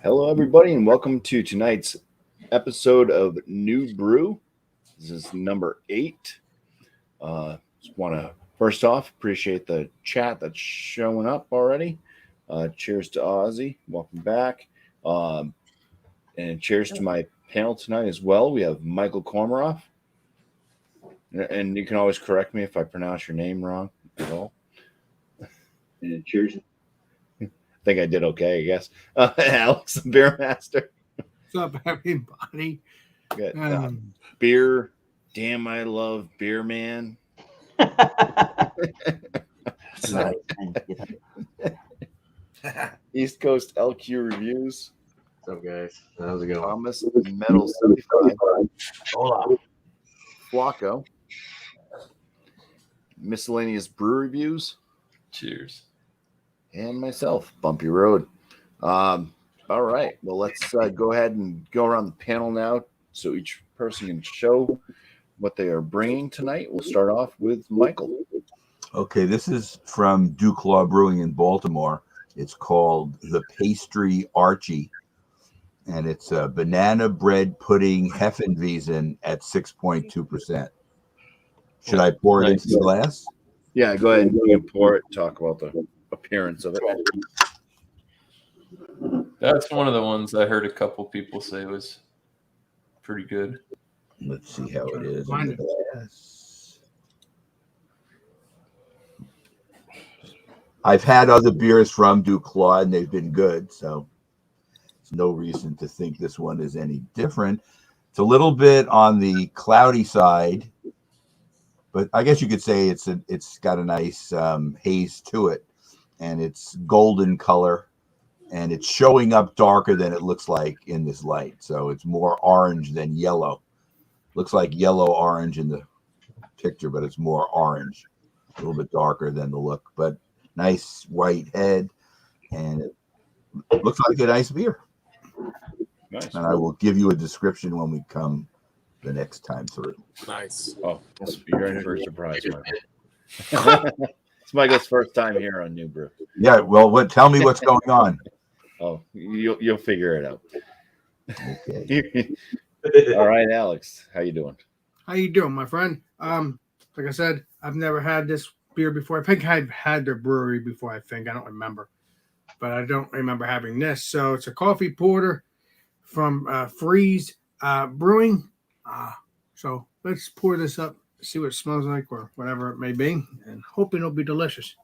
Hello, everybody, and welcome to tonight's episode of New Brew. This is number 8. Just want to first off appreciate the chat that's showing up already. Cheers to Ozzy, welcome back, and cheers to my panel tonight as well. We have Michael Kormaroff, and you can always correct me if I pronounce your name wrong at all. And cheers. I think I did okay, I guess. Alex, the beer master. What's up, everybody? Good. Beer. Damn, I love beer, man. East Coast LQ Reviews. What's up, guys? How's it going? Thomas Metal 75. Hola. Flacco. Miscellaneous Brew Reviews. Cheers. And myself, Bumpy Road. All right. Well, let's go ahead and go around the panel now so each person can show what they are bringing tonight. We'll start off with Michael. Okay, this is from Duclaw Brewing in Baltimore. It's called the Pastry Archie, and it's a banana bread pudding Hefeweizen at 6.2%. Should I pour it into the glass? Yeah, go ahead and you can pour it. Talk about the appearance of it. That's one of the ones I heard a couple people say was pretty good. Let's see how it is in the glass. I've had other beers from Duclaw, and they've been good, so there's no reason to think this one is any different. It's a little bit on the cloudy side, but I guess you could say it's got a nice haze to it, and it's golden color, and it's showing up darker than it looks like in this light. So it's more orange than yellow. Looks like yellow orange in the picture, but it's more orange, a little bit darker than the look, but nice white head, and it looks like a nice beer. Nice. And I will give you a description when we come the next time through. Nice. Oh, you're in for a surprise, Michael. It's Michael's first time here on New Brew. Yeah, well, tell me what's going on. Oh, you'll figure it out. Okay. All right, Alex, how you doing? How you doing, my friend? Like I said, I've never had this beer before. I think I've had their brewery before. I don't remember, but I don't remember having this. So it's a coffee porter from Freeze Brewing. So let's pour this up, see what it smells like or whatever it may be, and hoping it'll be delicious.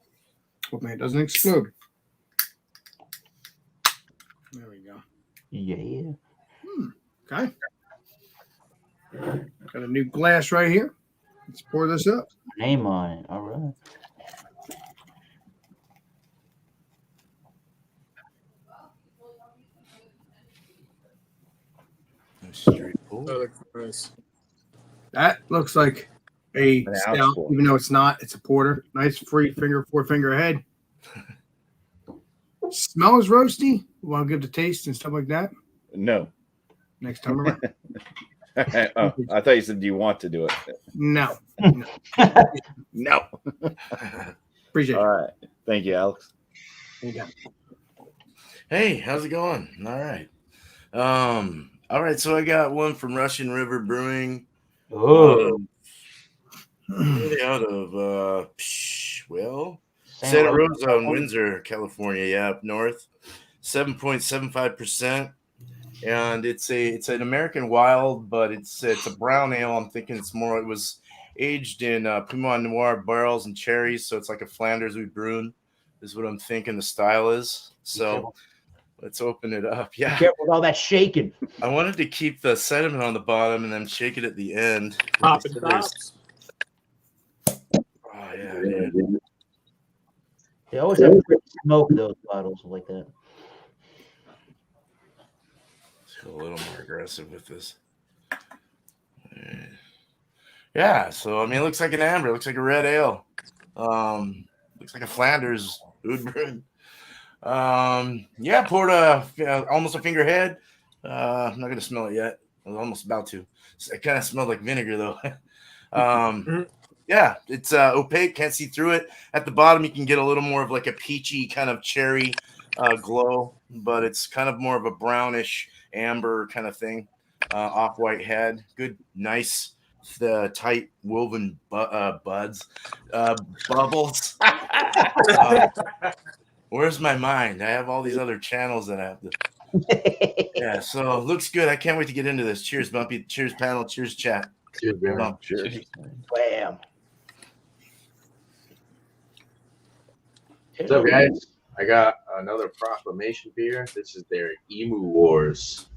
Hoping it doesn't explode. There we go. Yeah. Okay. Got a new glass right here. Let's pour this up. Name on it. All right. That looks like a An stout, outpour. even though it's not. It's a porter. Nice four finger head. Smells roasty. Want to give the taste and stuff like that No. next time around? Oh, I thought you said, do you want to do it? No. No. Appreciate All it. right. Thank you, Alex. There you go. Hey, how's it going? All right, so I got one from Russian River Brewing. Oh, Really out of Santa Rosa in Windsor, California, up north. 7.75%. And it's an American wild, but it's a brown ale. I'm thinking it was aged in Pinot Noir barrels and cherries, so it's like a Flanders Wheat Brewing is what I'm thinking the style is. So let's open it up. Yeah. be careful with all that shaking. I wanted to keep the sediment on the bottom and then shake it at the end. Pop and pops. Oh, yeah, dude. They always have pretty smoke, those bottles like that. Let's go a little more aggressive with this. Yeah, so, I mean, it looks like an amber. It looks like a red ale. Looks like a Flanders food brewing. Poured almost a finger head. I'm not going to smell it yet. I was almost about to. It kind of smelled like vinegar, though. Yeah, it's opaque. Can't see through it. At the bottom, you can get a little more of like a peachy kind of cherry glow, but it's kind of more of a brownish amber kind of thing. Off-white head, good, nice, tight woven buds, bubbles. Where's my mind? I have all these other channels that I have to. Yeah, so looks good. I can't wait to get into this. Cheers, BuMpY. Cheers, panel. Cheers, chat. Cheers, Baron. Cheers. Bam. What's up, guys? I got another proclamation beer. This is their Emo Wars.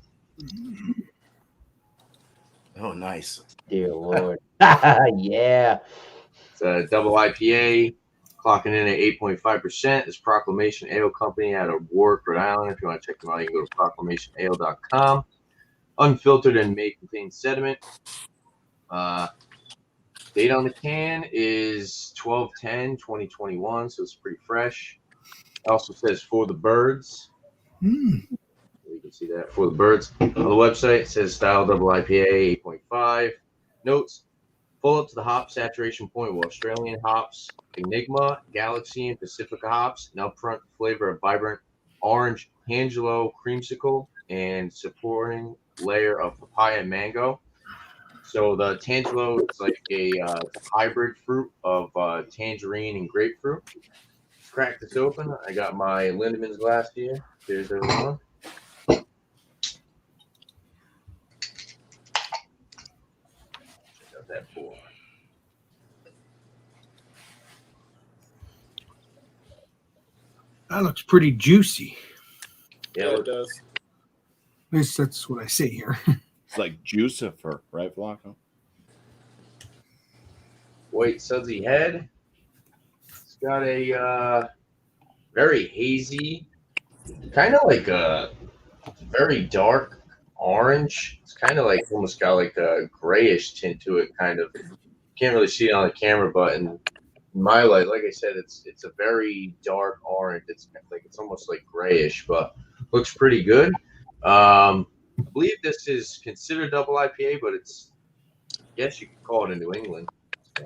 Oh, nice. Dear Lord. Yeah. It's a double IPA, clocking in at 8.5%. This Proclamation Ale Company out of Warwick, Rhode Island. If you want to check them out, you can go to proclamationale.com. Unfiltered and may contain sediment. Date on the can is 12/10/2021, so it's pretty fresh. It also says for the birds. You can see that for the birds. On the website, it says style double IPA 8.5. Notes, full up to the hop saturation point with Australian hops, Enigma, Galaxy, and Pacifica hops, an upfront flavor of vibrant orange Tangelo creamsicle, and supporting layer of papaya and mango. So the Tangelo is like a hybrid fruit of tangerine and grapefruit. Let's crack this open. I got my Lindemann's glass here. Cheers, everyone. Check out that pour. That looks pretty juicy. Yeah, it does. At least that's what I see here. It's like Jucifer, right, Flacco? white sudsy head. It's got a very hazy, kind of like a very dark orange. It's kind of like almost got like a grayish tint to it. Kind of can't really see it on the camera, but in my light, like I said, it's a very dark orange. It's like it's almost like grayish, but looks pretty good. I believe this is considered double IPA, but it's, I guess you could call it a New England. So,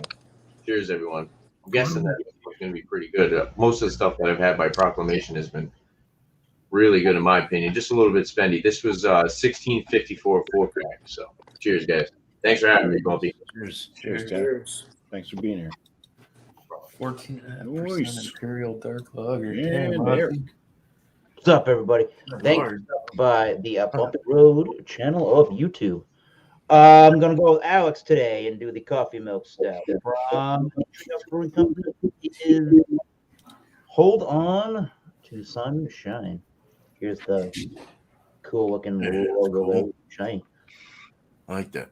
cheers, everyone. I'm guessing that it's going to be pretty good. Most of the stuff that I've had by Proclamation has been really good, in my opinion. Just a little bit spendy. This was 1654 4-pack. So, cheers, guys. Thanks for having me, BuMpY. Cheers. Cheers, Ted. Thanks for being here. 14.5% Nice. Imperial Dark Lager. Yeah, Damn, there. Monty. What's up, everybody? Thanks by the Bump It Road channel of YouTube. I'm going to go with Alex today and do the coffee milk stout from Brewing Company. It is Hold On to Sunshine. Here's the cool looking logo there. Shine. I like that.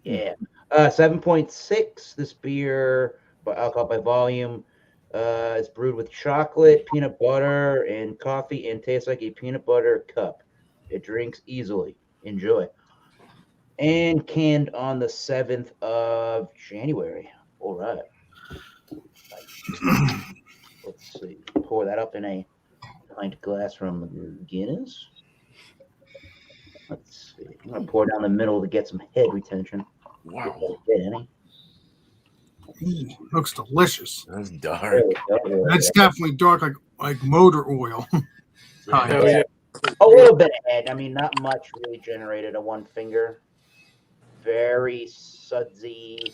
Yeah. 7.6. This beer, by alcohol by volume, is brewed with chocolate, peanut butter, and coffee, and tastes like a peanut butter cup. It drinks easily. Enjoy. And canned on the 7th of January. All right. Let's see. Pour that up in a pint glass from Guinness. Let's see. I'm going to pour down the middle to get some head retention. Wow. Get any. Looks delicious. That's dark. There we go. That's definitely dark, like motor oil. Oh, yeah. A little bit of head. I mean, not much really generated on one finger. Very sudsy.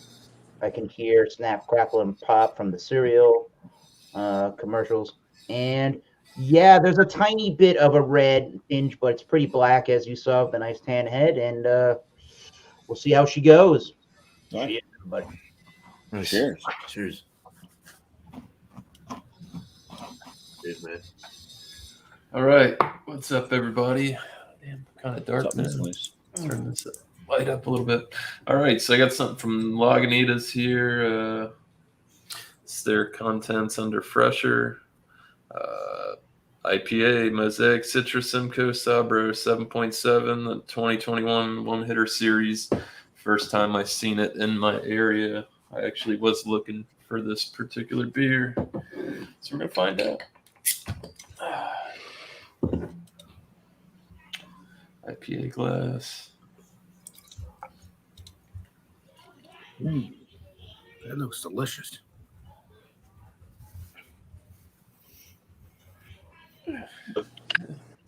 I can hear snap, crackle, and pop from the cereal commercials. And yeah, there's a tiny bit of a red tinge, but it's pretty black, as you saw, with a nice tan head. And we'll see how she goes. Nice. Cheers, everybody. Cheers. Cheers. Cheers, man. All right. What's up, everybody? Damn, kind of dark, What's up, man. Miss Liz? Turn this light up a little bit. All right, so I got something from Lagunitas here. It's their contents under Fresher. IPA, Mosaic Citrus Simcoe Sabro 7.7, the 2021 one-hitter series. First time I've seen it in my area. I actually was looking for this particular beer. So we're going to find out. IPA glass. That looks delicious.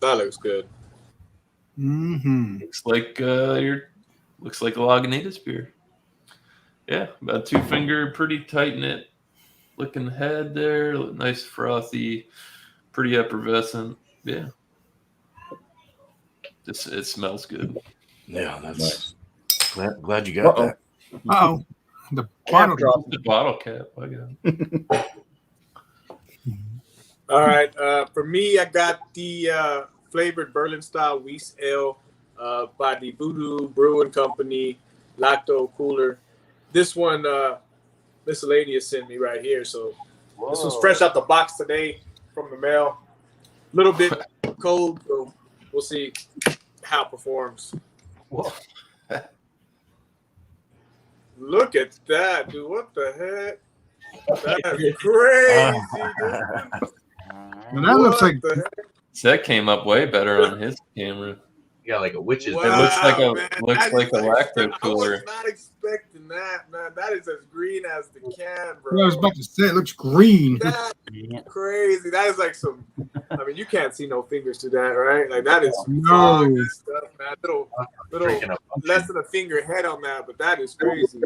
That looks good. Mm-hmm. Looks like a Lagunitas beer. Yeah, about 2-finger, pretty tight knit looking head there. Nice frothy, pretty effervescent. Yeah. It smells good. Yeah, that's Nice. glad you got Uh-oh. that. Oh, the Cap bottle. drop. The bottle cap. I got it. All right. For me, I got the flavored Berlin style Weiss Ale by the Voodoo Brewing Company, Lacto Cooler. This one, Miscellaneous sent me right here. So this was fresh out the box today from the mail. A little bit cold, so we'll see how it performs. Whoa. Look at that, dude. What the heck? That's crazy, dude. And that looks like What the heck? That came up way better on his camera. You got like a witch's. It looks like a man. looks That like is a lacto I cooler. was not expecting that, man. That is as green as the can, I bro. was about to say. It looks green. That's crazy. That is like some. I mean, you can't see no fingers to that, right? Like that is No. foggy stuff, man. Little Drinking a less than a finger head on that, but that is crazy.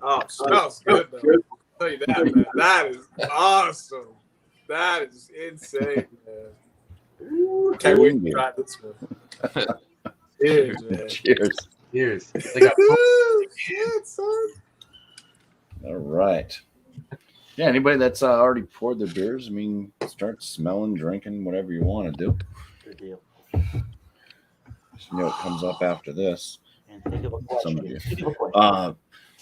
Oh, it smells good though. I'll tell you that, man. That is awesome. That is insane, man. Can't wait to try this one. Cheers, man. Cheers. Cheers. They got Shit, son. All right. Yeah, anybody that's already poured their beers, I mean, start smelling, drinking, whatever you want to do. Good deal. You know what comes up after this. And think of a Some question. of you. Think of a question.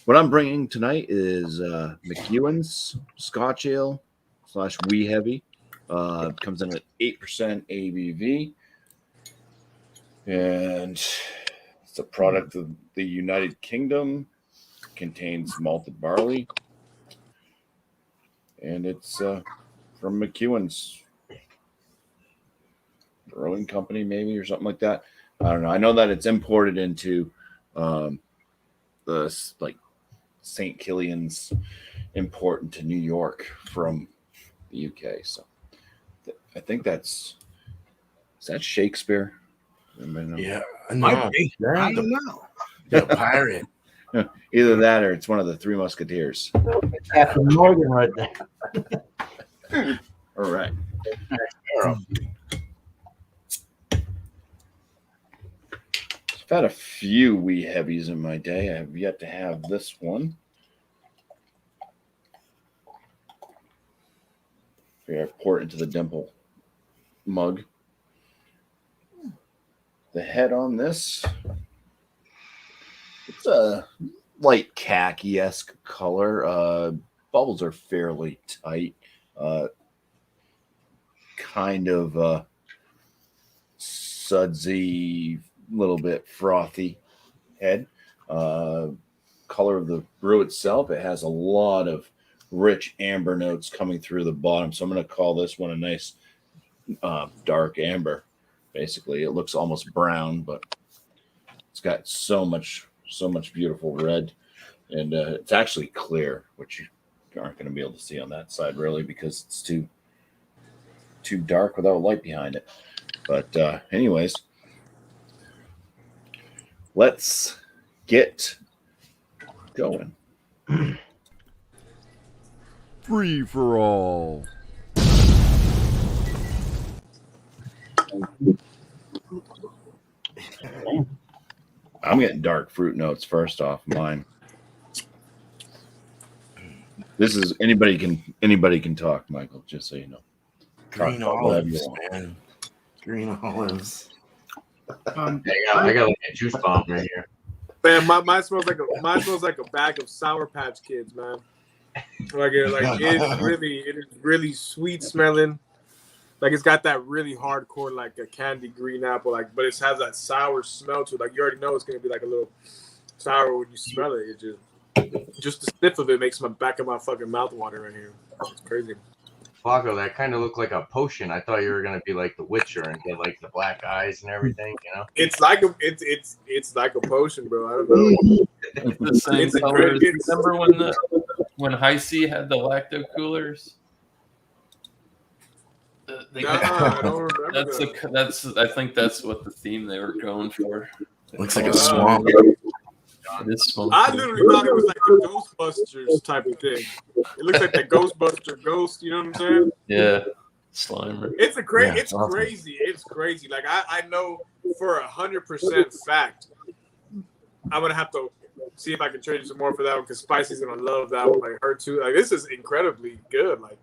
What I'm bringing tonight is Mcewen's Scotch Ale / Wee Heavy. Comes in at 8% ABV. And it's a product of the United Kingdom. Contains malted barley. And it's from Mcewen's Brewing Company, maybe, or something like that. I don't know. I know that it's imported into the like St. Killian's import into New York from the UK. So I think is that Shakespeare? Anybody know? Yeah, Might be. I don't know. The pirate. Either that or it's one of the Three Musketeers. Captain Morgan right there. All right. I've had a few wee heavies in my day. I have yet to have this one. Here, I pour it into the dimple mug. The head on this, it's a light khaki-esque color. Bubbles are fairly tight. Kind of sudsy, little bit frothy head. Color of the brew itself, it has a lot of rich amber notes coming through the bottom. So I'm going to call this one a nice dark amber. Basically, it looks almost brown, but it's got so much beautiful red, and it's actually clear, which you aren't going to be able to see on that side really because it's too dark without light behind it. But anyways, let's get going. Free for all. I'm getting dark fruit notes first off mine. This is anybody can talk, Michael, just so you know. Green Talk about whatever you olives, want. man. Green olives. I got like a juice bomb right here. Man, mine smells like a bag of Sour Patch Kids, man. It is really sweet smelling. Like it's got that really hardcore like a candy green apple, but it has that sour smell to it. Like you already know it's gonna be like a little sour when you smell it. It just the sniff of it makes my back of my fucking mouth water right here. It's crazy. Flaco, that kind of looked like a potion. I thought you were gonna be like the Witcher and get like the black eyes and everything, you know? It's like a potion, bro. I don't know. It's the same It's a color. great- Remember when High C had the lacto coolers? I don't remember. I think that's what the theme they were going for. Looks like a swamp. It is swamp. I literally thought it was like the Ghostbusters type of thing. It looks like the Ghostbuster ghost. You know what I'm saying? Yeah, Slimer. It's a great. Yeah, it's awesome. crazy. It's crazy. Like I know for 100% fact, I'm gonna have to see if I can trade you some more for that one because Spicy's gonna love that one. Like her too. Like this is incredibly good. Like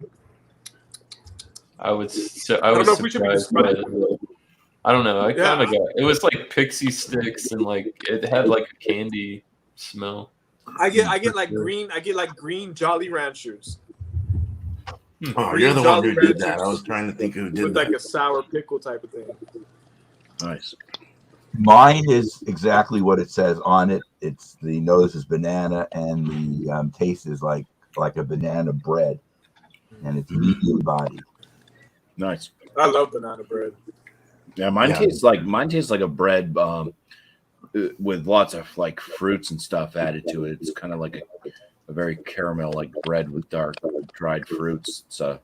I was don't know if we should be surprised by describing it. I don't know. I Yeah. kind of got it was like pixie sticks and like it had like a candy smell. I get like green. I get like green Jolly Ranchers Oh, you're the one who did that. I was trying to think who did with that. like a sour pickle type of thing. Nice. Mine is exactly what it says on it. It's the nose is banana and the taste is like a banana bread, and it's medium bodied. Nice. I love banana bread. Yeah, mine Yeah. tastes like a bread with lots of like fruits and stuff added to it. It's kind of like a very caramel like bread with dark dried fruits. So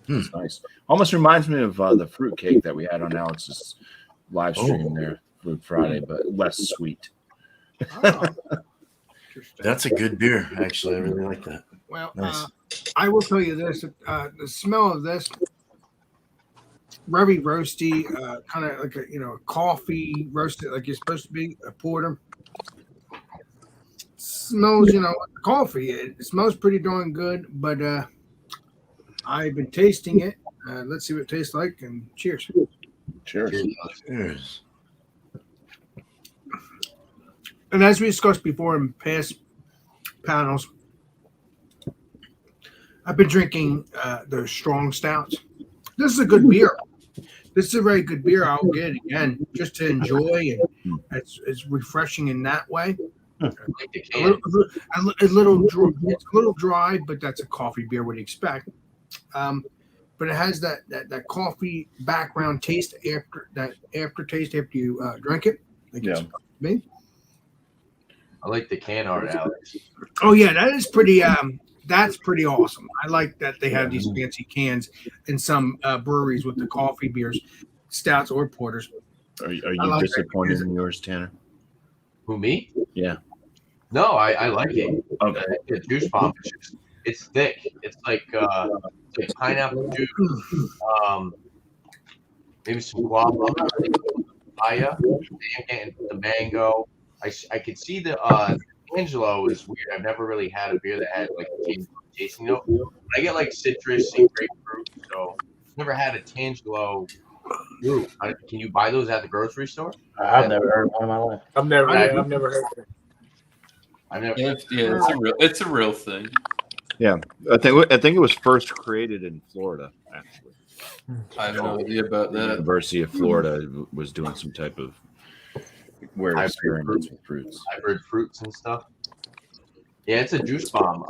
it's nice. Almost reminds me of the fruit cake that we had on Alex's live stream there, Fruit Friday, but less sweet. That's a good beer, actually. I really like that. Well, Nice. I will tell you this: the smell of this very roasty, kind of like a coffee roasted, like you're supposed to be a porter. Smells, coffee. It smells pretty darn good, but I've been tasting it. Let's see what it tastes like, and cheers. Cheers. Cheers. And as we discussed before in past panels, I've been drinking the strong stouts. This is a good beer. This is a very good beer. I'll get it again just to enjoy, and it's refreshing in that way. I like the A can. it's a little dry, but that's a coffee beer. What do you expect? But it has that coffee background taste aftertaste after you drink it. Like it's supposed to be. I like the can art, Alex. Oh yeah, that is pretty. That's pretty awesome. I like that they have these fancy cans in some breweries with the coffee beers, stouts or porters. Are you like that. disappointed in yours, Tanner? Who, me? Yeah. No, I like it. Okay. The juice bomb. It's thick. It's like pineapple juice. Maybe some guava. I'm not really papaya. I'm getting the mango. I could see the Tangelo is weird. I've never really had a beer that had like a tasting note. I get like citrus and grapefruit, so never had a Tangelo. Ooh, can you buy those at the grocery store? I've never heard one in my life. I've never heard of it. I've never. It's a real thing. Yeah, I think it was first created in Florida. Actually, I have no idea about the that. University of Florida was doing some type of weird experiments with fruits. Hybrid fruits and stuff. Yeah, it's a juice bomb.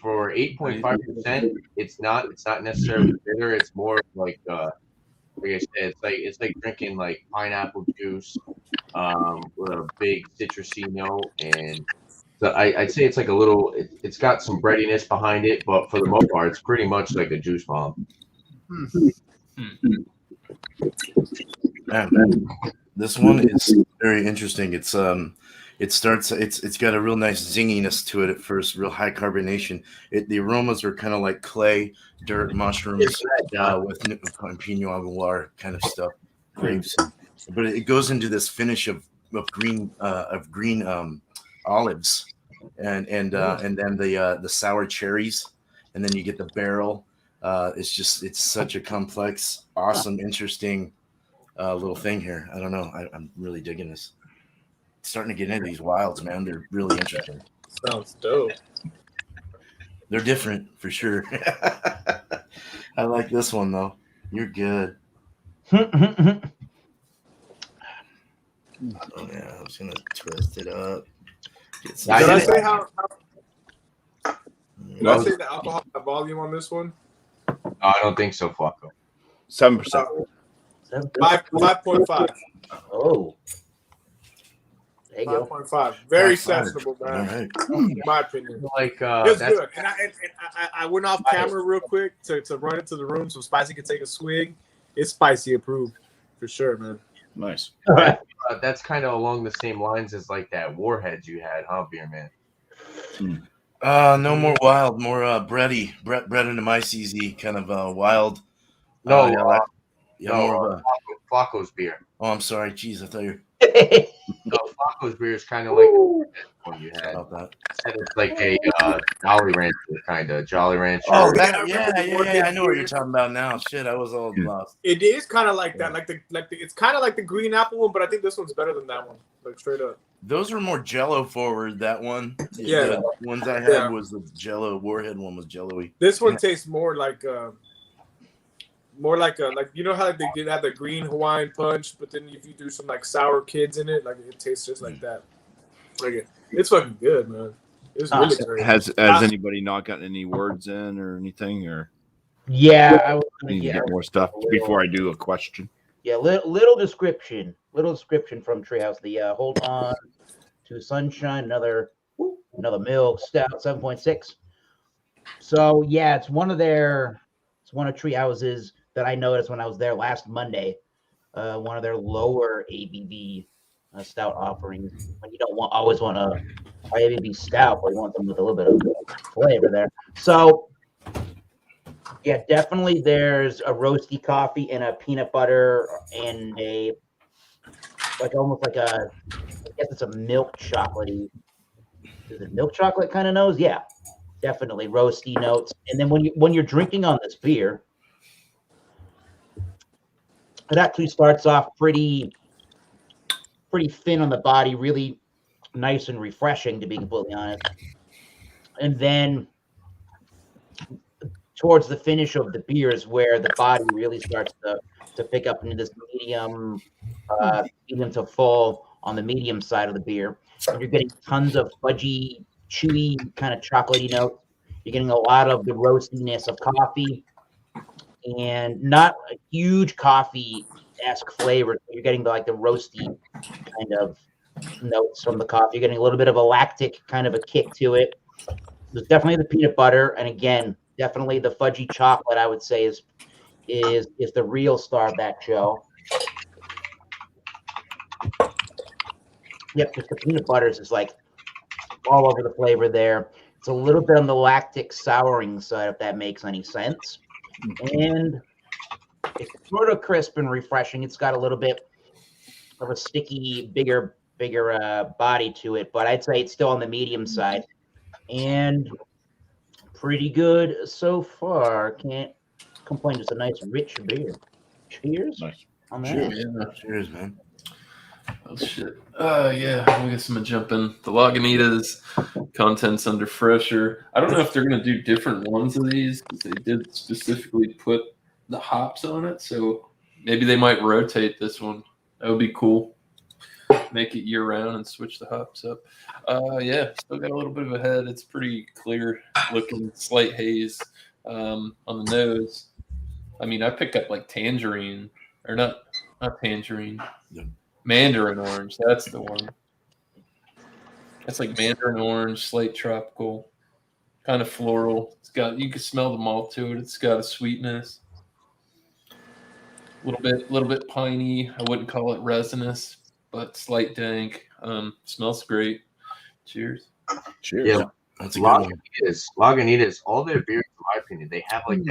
For 8.5%, it's not necessarily bitter. It's more like I said, it's like drinking like pineapple juice with a big citrusy note, and so I'd say it's like a little. It's got some breadiness behind it, but for the most part, it's pretty much like a juice bomb. Man, this one is very interesting. It's got a real nice zinginess to it at first, real high carbonation. The aromas are kind of like clay, dirt, mushrooms, with Pinot Noir kind of stuff, grapes. But it goes into this finish of green olives, and then the sour cherries, and then you get the barrel. It's such a complex, awesome, interesting little thing here. I don't know. I'm really digging this. Starting to get into these wilds, man. They're really interesting. Sounds dope. They're different for sure. I like this one though. You're good. Oh yeah, I was gonna twist it up. Did I say Did I say the alcohol volume on this one? I don't think so, Flacco. 7%. 5.5. Oh. There you go. 5.5. Very 5.5. sessionable, All man. right. In my opinion. Like It's that's good. And I went off camera real quick to run into the room so Spicy could take a swig. It's spicy approved for sure, man. Nice. that's kind of along the same lines as like that Warheads you had, huh, Beer Man? No more wild, more bready, bread into my CZ kind of wild. No, more of a. Flacco's beer. Oh, I'm sorry. Jeez, I thought you No, Flacco's beer is kind of like the one you were had. about that. It's like a Jolly Rancher kind of Jolly Rancher. Oh, Yeah, I that, remember the yeah. Warhead I know what beer. you're talking about now. Shit, I was all lost. It is kind of like that. Like the it's kind of like the green apple one, but I think this one's better than that one. Like straight up. Those were more Jello forward. That one. Yeah. The ones I had Yeah. was the Jello Warhead one was Jello-y. This one tastes more like like you know how they did have the green Hawaiian punch, but then if you do some like sour kids in it, like it tastes just like that. Like it's fucking good, man. It's really great. Has anybody not gotten any words in or anything, or Yeah, I was I need to get more stuff before I do a question? Yeah, little description from Treehouse. The Hold On to Sunshine, another milk stout, 7.6. So yeah, it's one of Treehouse's that I noticed when I was there last Monday. One of their lower ABV stout offerings. When you don't always want a high ABV stout, but you want them with a little bit of flavor there. So yeah, definitely there's a roasty coffee and a peanut butter and a almost like I guess it's a milk chocolatey. Is it milk chocolate kind of nose? Yeah, definitely roasty notes. And then when you're drinking on this beer, it actually starts off pretty thin on the body, really nice and refreshing, to be completely honest. And then towards the finish of the beer is where the body really starts to pick up into this medium to full on the medium side of the beer. And you're getting tons of fudgy, chewy, kind of chocolatey notes. You're getting a lot of the roastiness of coffee and not a huge coffee-esque flavor. You're getting the roasty kind of notes from the coffee. You're getting a little bit of a lactic kind of a kick to it. There's definitely the peanut butter, and again, definitely the fudgy chocolate, I would say, is the real star of that show. Yep, just the peanut butters is like all over the flavor there. It's a little bit on the lactic souring side, if that makes any sense. And it's sort of crisp and refreshing. It's got a little bit of a sticky, bigger body to it, but I'd say it's still on the medium side. And pretty good so far. Can't complain. Just a nice, rich beer. Cheers. Nice. On that. Cheers. Cheers, man. Oh shit. Yeah, I guess I'm gonna jump in. The Lagunitas contents under pressure. I don't know if they're gonna do different ones of these because they did specifically put the hops on it. So maybe they might rotate this one. That would be cool. Make it year round and switch the hops up. Yeah, still got a little bit of a head. It's pretty clear looking, slight haze on the nose. I mean, I pick up like tangerine, or not tangerine. Mandarin orange, that's the one. It's like mandarin orange, slight tropical, kind of floral. It's got, you can smell the malt to it. It's got a sweetness, a little bit piney. I wouldn't call it resinous, but slight dank. Smells great. Cheers. Cheers. Yeah, That's a good one. Lagunitas, all their beers, in my opinion, they have like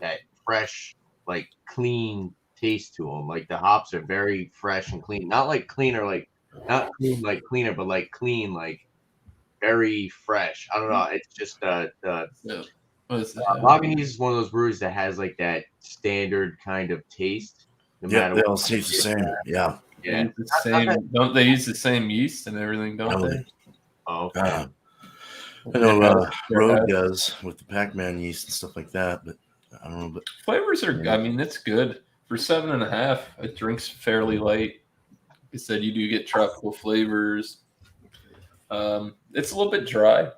that fresh, like clean taste to them. Like the hops are very fresh and clean. Not like cleaner, like not clean like cleaner, but like clean, like very fresh. I don't know. It's just Lagunitas is one of those breweries that has like that standard kind of taste. No Yeah, matter they what. all taste the same. Yeah. Yeah. Don't they use the same yeast and everything? Don't they? Oh, I know Rogue does with the Pac-Man yeast and stuff like that, but I don't know. But Flavors are, I mean, it's good. For 7.5, it drinks fairly light. Like I said, you do get tropical flavors. It's a little bit dry.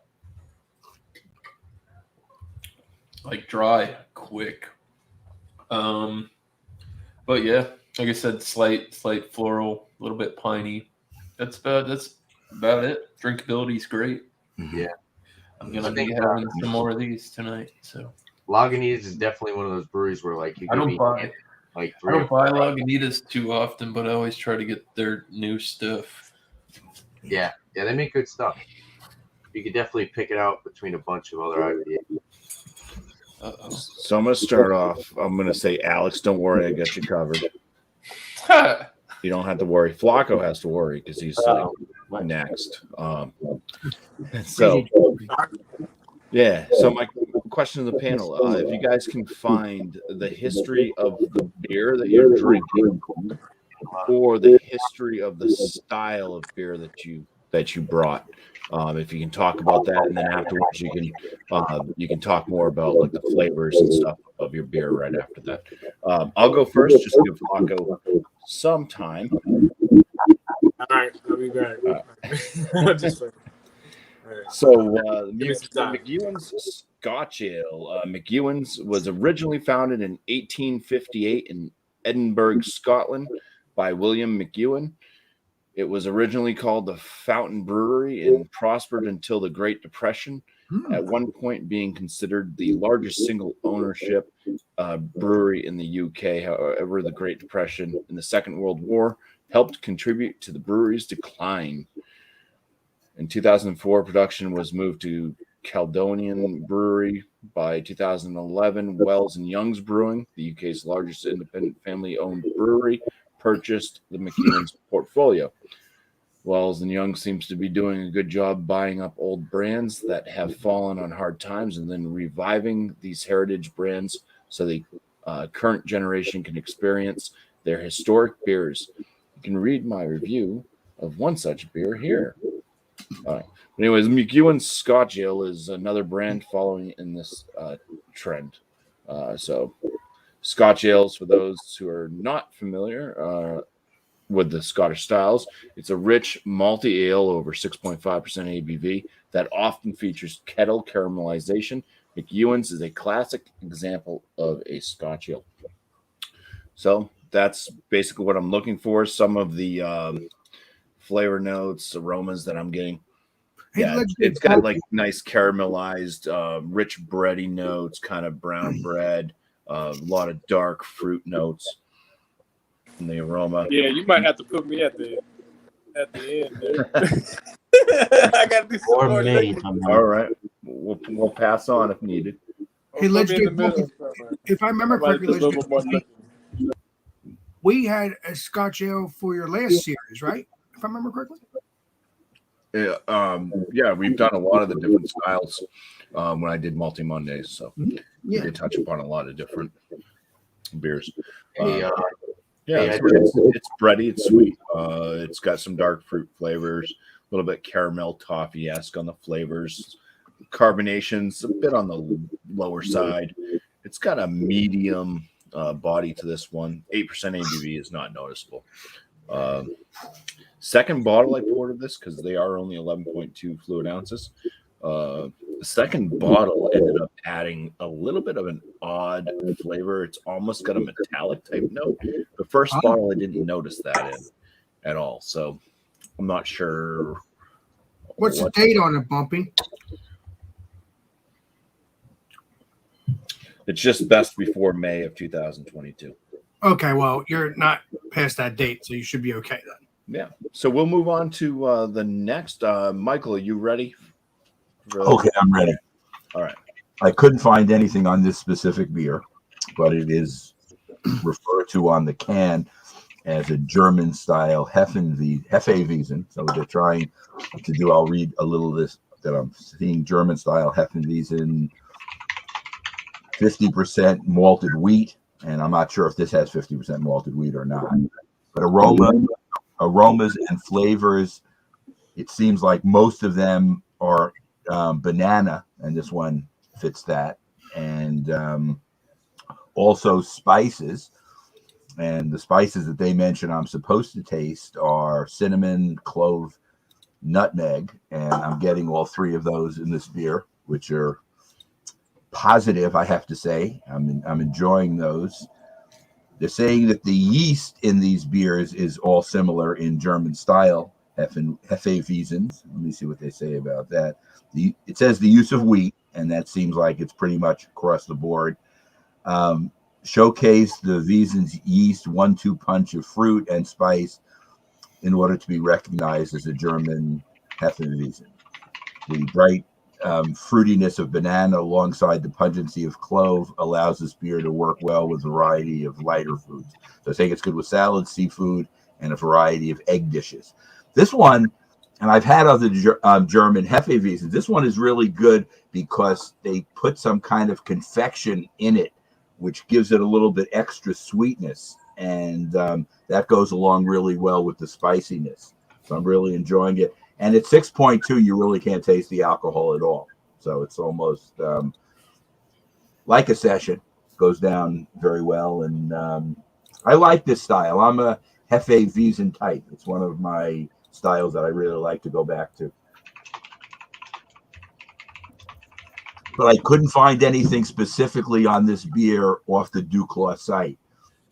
Like dry, quick. But yeah, like I said, slight floral, a little bit piney. That's about it. Drinkability is great. Yeah. I'm gonna I be think, having some more of these tonight. So Lagunitas is definitely one of those breweries where like you I could don't be buy like I 3 or don't buy Lagunitas too often, but I always try to get their new stuff. Yeah, they make good stuff. You could definitely pick it out between a bunch of other IPAs. Uh-oh. So I'm going to start off. I'm going to say, Alex, don't worry. I got you covered. You don't have to worry. Flacco has to worry because he's like next. So, yeah. So my question to the panel, if you guys can find the history of the beer that you're drinking or the history of the style of beer that you brought. If you can talk about that, and then afterwards you can talk more about like the flavors and stuff of your beer right after that. I'll go first. Just give Flacco some time. All right, I'll be back. Just like, all right. So Give me some time. Mcewen's Scotch Ale. Mcewen's was originally founded in 1858 in Edinburgh, Scotland, by William Mcewen. It was originally called the Fountain Brewery and prospered until the Great Depression, at one point being considered the largest single ownership brewery in the UK. However, the Great Depression and the Second World War helped contribute to the brewery's decline. In 2004, production was moved to Caledonian Brewery. By 2011, Wells & Young's Brewing, the UK's largest independent family-owned brewery, purchased the Mcewen's portfolio. Wells & Young seems to be doing a good job buying up old brands that have fallen on hard times and then reviving these heritage brands so the current generation can experience their historic beers. You can read my review of one such beer here. Anyways, Mcewen's Scotch Ale is another brand following in this trend. So Scotch Ales, for those who are not familiar with the Scottish styles, it's a rich malty ale over 6.5% ABV that often features kettle caramelization. Mcewen's is a classic example of a Scotch Ale. So that's basically what I'm looking for. Some of the flavor notes, aromas that I'm getting. Yeah, it's got like nice caramelized, rich bready notes, kind of brown bread, a lot of dark fruit notes in the aroma. Yeah, you might have to put me at the end there. I got to do some more licking. All right, we'll pass on if needed. Hey, let's Put me get in the middle. if I remember I might correctly, do a little more licking. we had a Scotch Ale for your last series, right? If I remember correctly. Yeah, we've done a lot of the different styles when I did Multi Mondays, so we did touch upon a lot of different beers. It's bready, it's sweet. It's got some dark fruit flavors, a little bit caramel toffee-esque on the flavors. Carbonation's a bit on the lower side. It's got a medium body to this one. 8% ABV is not noticeable. Second bottle I poured of this because they are only 11.2 fluid ounces. The second bottle ended up adding a little bit of an odd flavor. It's almost got a metallic type note. The first bottle I didn't notice that in at all, so I'm not sure. What's the date on it, BuMpY? It's just best before May of 2022. Okay, well, you're not past that date, so you should be okay then. Yeah. So we'll move on to the next. Michael, are you ready? Okay, I'm ready. All right. I couldn't find anything on this specific beer, but it is referred to on the can as a German style Hefeweizen. So they're trying to do, I'll read a little of this that I'm seeing, German style Hefeweizen, 50% malted wheat. And I'm not sure if this has 50% malted wheat or not. But aromas and flavors, it seems like most of them are banana, and this one fits that. And also spices. And the spices that they mention I'm supposed to taste are cinnamon, clove, nutmeg. And I'm getting all three of those in this beer, which are positive, I have to say. I'm enjoying those. They're saying that the yeast in these beers is all similar in German style, Hefeweizens. Let me see what they say about that. It says the use of wheat, and that seems like it's pretty much across the board. Showcase the Wiesen's yeast 1-2 punch of fruit and spice in order to be recognized as a German Hefeweizen. The bright fruitiness of banana alongside the pungency of clove allows this beer to work well with a variety of lighter foods. So I think it's good with salads, seafood, and a variety of egg dishes. This one, and I've had other German Hefeweizens, this one is really good because they put some kind of confection in it, which gives it a little bit extra sweetness. And that goes along really well with the spiciness. So I'm really enjoying it. And at 6.2, you really can't taste the alcohol at all. So it's almost like a session. Goes down very well. And I like this style. I'm a Hefeweizen type. It's one of my styles that I really like to go back to. But I couldn't find anything specifically on this beer off the Duclaw site.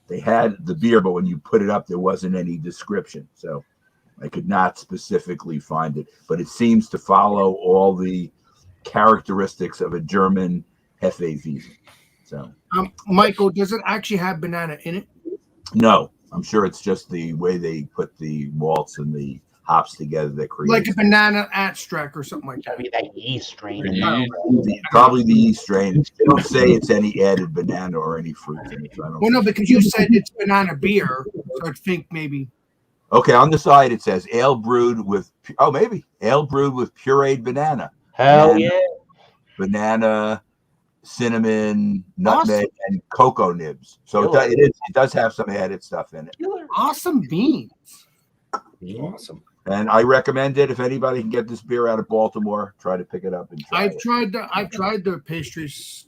They had the beer, but when you put it up, there wasn't any description. So I could not specifically find it. But it seems to follow all the characteristics of a German Hefeweizen. So, Michael, does it actually have banana in it? no, I'm sure it's just the way they put the malts and the hops together that creates Like a banana abstract or something like that. That'd be that yeast strain. probably the yeast strain. They don't say it's any added banana or any fruit in it. So I don't Well, no, think- because you said it's banana beer, so I think maybe. Okay, on the side it says ale brewed with ale brewed with pureed banana. Hell Banana, yeah. banana, cinnamon, nutmeg, and cocoa nibs. So it does have some added stuff in it. Awesome beans. Awesome. And I recommend it if anybody can get this beer out of Baltimore, try to pick it up and try I've it. tried the pastries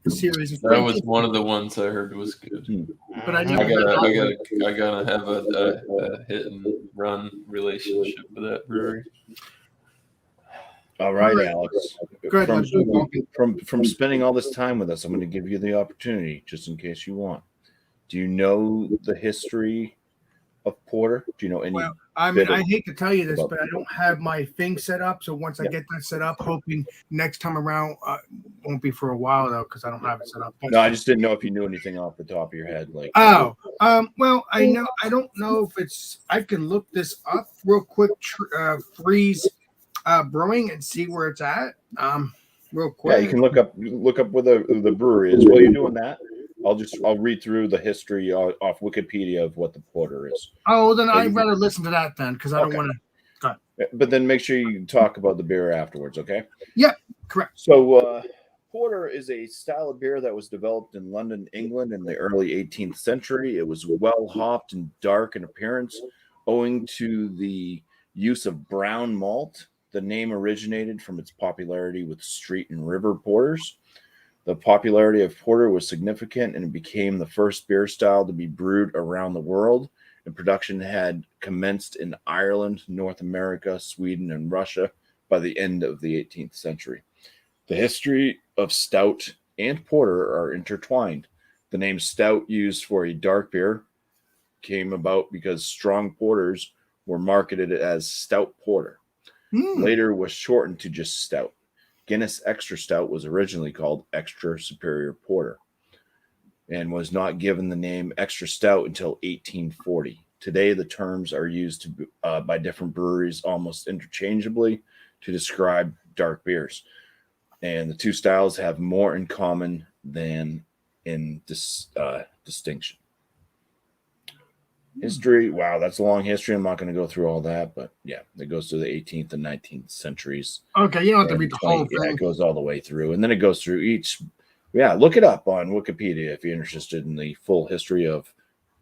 series. It's That pretty was good, one of the ones I heard was good. but I I never. gotta have a hit and run relationship with that brewery. All right, All right. Alex. Go ahead, let's do it. From spending all this time with us, I'm going to give you the opportunity, just in case you want. Do you know the history of porter? Do you know any? Well, I mean, bit of- I hate to tell you this, about- but I don't have my thing set up. So once I get that set up, hoping next time around, won't be for a while though, because I don't have it set up. But, No, I just didn't know if you knew anything off the top of your head. Like, well, I know. I don't know if it's. I can look this up real quick. Freeze Brewing and see where it's at. Real quick. yeah, you can look up where the brewery is. While you're doing that, I'll read through the history off Wikipedia of what the porter is. Oh, then I'd rather listen to that then, because I don't Okay. want to. But then make sure you talk about the beer afterwards, okay? Yeah, correct. So, porter is a style of beer that was developed in London, England in the early 18th century. It was well hopped and dark in appearance, owing to the use of brown malt. The name originated from its popularity with street and river porters. The popularity of porter was significant, and it became the first beer style to be brewed around the world. And production had commenced in Ireland, North America, Sweden, and Russia by the end of the 18th century. The history of stout and porter are intertwined. The name stout, used for a dark beer, came about because strong porters were marketed as stout porter. Later was shortened to just stout. Guinness Extra Stout was originally called Extra Superior Porter and was not given the name Extra Stout until 1840. Today, the terms are used by different breweries almost interchangeably to describe dark beers. And the two styles have more in common than in distinction. History, wow, that's a long history. I'm not going to go through all that, but yeah, it goes through the 18th and 19th centuries. Okay, you don't have to And read the whole 20 Yeah, thing. it goes all the way through, and then it goes through each. Yeah, look it up on Wikipedia if you're interested in the full history of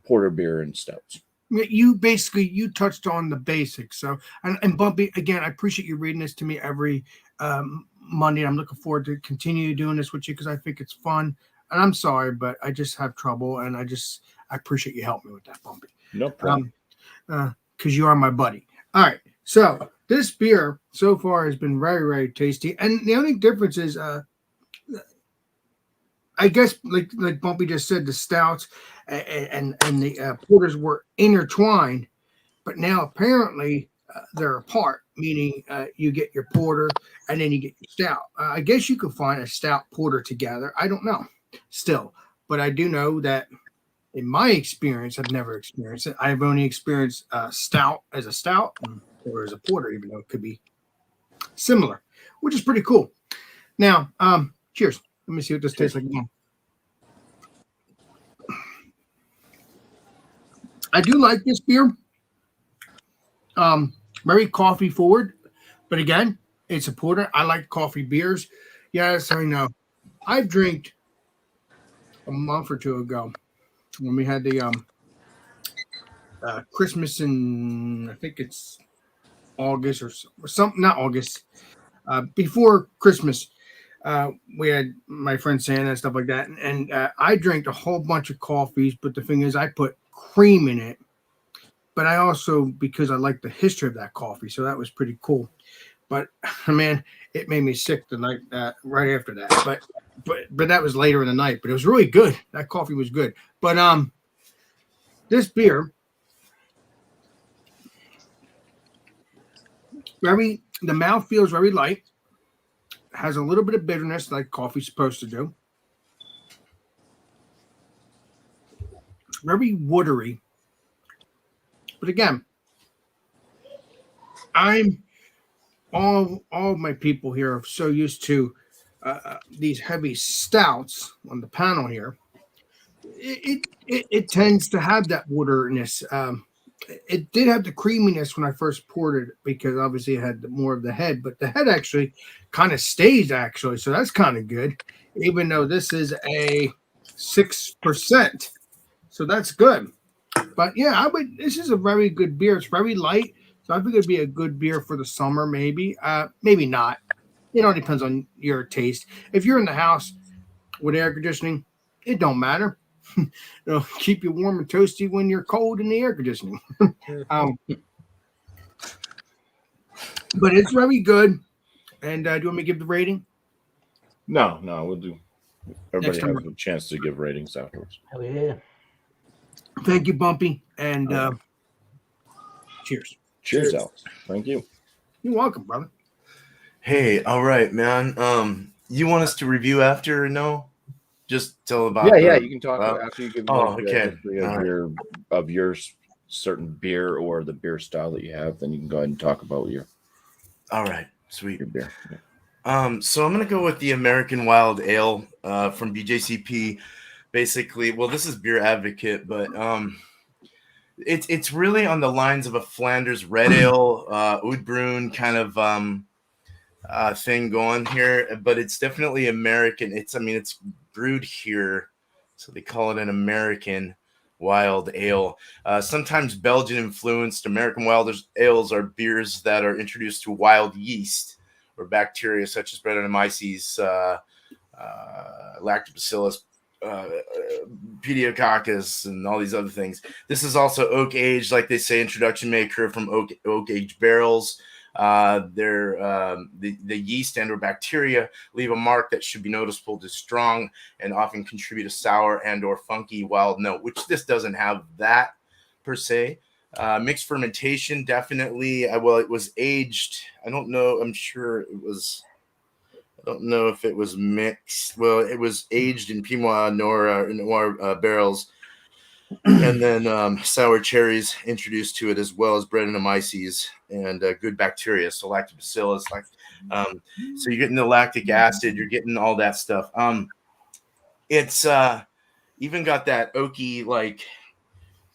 porter beer and stouts. You touched on the basics. So and BuMpY, again, I appreciate you reading this to me every Monday. I'm looking forward to continue doing this with you because I think it's fun. And I'm sorry, but I just have trouble, and I appreciate you helping me with that, BuMpY. No problem. Because you are my buddy. All right. So this beer so far has been very, very tasty. And the only difference is, I guess, like BuMpY just said, the stouts and the porters were intertwined. But now apparently they're apart, meaning you get your porter and then you get your stout. I guess you could find a stout porter together. I don't know still, but I do know that in my experience, I've never experienced it. I've only experienced stout as a stout or as a porter, even though it could be similar, which is pretty cool. Now, cheers. Let me see what this tastes like. I do like this beer. Very coffee forward, but again, it's a porter. I like coffee beers. Yes, I know. I drank a month or two ago when we had the Christmas in, I think it's August or something, not August, before Christmas. We had my friend Santa and stuff like that, and I drank a whole bunch of coffees. But the thing is, I put cream in it. But I also, because I like the history of that coffee, so that was pretty cool. But man, it made me sick the night right after that. But that was later in the night. But it was really good. That coffee was good. But this beer, the mouth feels very light. Has a little bit of bitterness like coffee's supposed to do. Very watery. But again, I'm all of my people here are so used to these heavy stouts on the panel here. It tends to have that wateriness. It did have the creaminess when I first poured it because obviously it had more of the head, but the head actually kind of stays actually, so that's kind of good. Even though this is a 6%, so that's good. But yeah, this is a very good beer. It's very light, so I think it'd be a good beer for the summer. Maybe, maybe not. It all depends on your taste. If you're in the house with air conditioning, it don't matter. It'll keep you warm and toasty when you're cold in the air conditioning. But it's very good. And do you want me to give the rating? No, we'll do. Everybody Next time. has a chance to give ratings afterwards. Hell yeah. Thank you, BuMpY, and cheers. Cheers, Alex. Thank you. You're welcome, brother. Hey, all right, man. You want us to review after or no? Just tell about Yeah, you can talk after you give okay. of your certain beer or the beer style that you have, then you can go ahead and talk about your sweet beer. Yeah. So I'm gonna go with the American Wild Ale from BJCP. Basically, well, this is Beer Advocate, but it's really on the lines of a Flanders Red Ale, Oud Bruin kind of thing going here, but it's definitely American. It's brewed here, so they call it an American Wild Ale. Sometimes Belgian influenced. American Wild Ales are beers that are introduced to wild yeast or bacteria such as Brettanomyces, Lactobacillus, Pediococcus, and all these other things. This is also oak aged, like they say. Introduction may occur from oak aged barrels. The yeast and or bacteria leave a mark that should be noticeable to strong and often contribute a sour and or funky wild note, which this doesn't have that per se. Mixed fermentation, definitely. It was aged. I don't know. I'm sure it was. I don't know if it was mixed. Well, it was aged in Pinot Noir barrels, and then sour cherries introduced to it, as well as Brettanomyces and good bacteria, so lactobacillus. So you're getting the lactic acid, you're getting all that stuff. It's even got that oaky like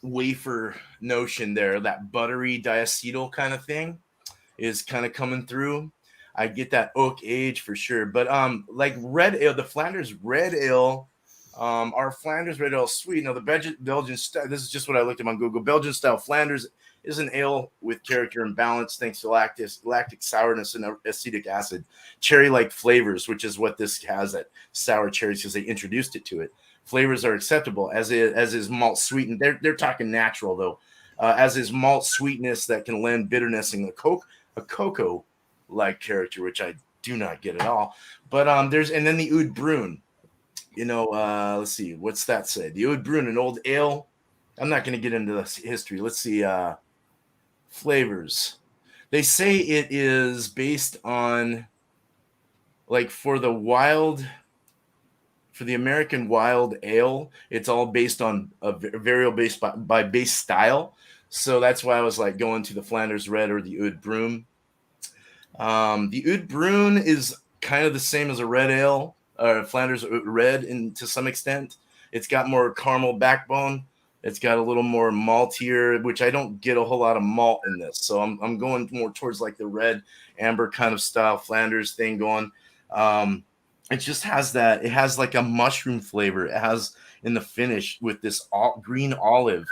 wafer notion there, that buttery diacetyl kind of thing is kind of coming through. I get that oak age for sure, but like red ale, the Flanders Red Ale, our Flanders Red Ale sweet. Now the Belgian style. This is just what I looked up on Google. Belgian style Flanders is an ale with character and balance thanks to lactic sourness and acetic acid, cherry-like flavors, which is what this has. That sour cherries because they introduced it to it. Flavors are acceptable as is malt sweetened. They're talking natural though, as is malt sweetness that can lend bitterness and a cocoa like character, which I do not get at all. But and then the Oud Bruin. Let's see, what's that say? The Oud Bruin, an old ale. I'm not going to get into this history. Let's see, flavors. They say it is based on, like, for the American wild ale, it's all based on a variable based by base style. So that's why I was like going to the Flanders Red or the Oud Bruin. The Oud Bruin is kind of the same as a red ale, or Flanders Red, to some extent. It's got more caramel backbone. It's got a little more maltier, which I don't get a whole lot of malt in this. So I'm going more towards like the red amber kind of style Flanders thing going. It just has that. It has like a mushroom flavor. It has in the finish with this green olive,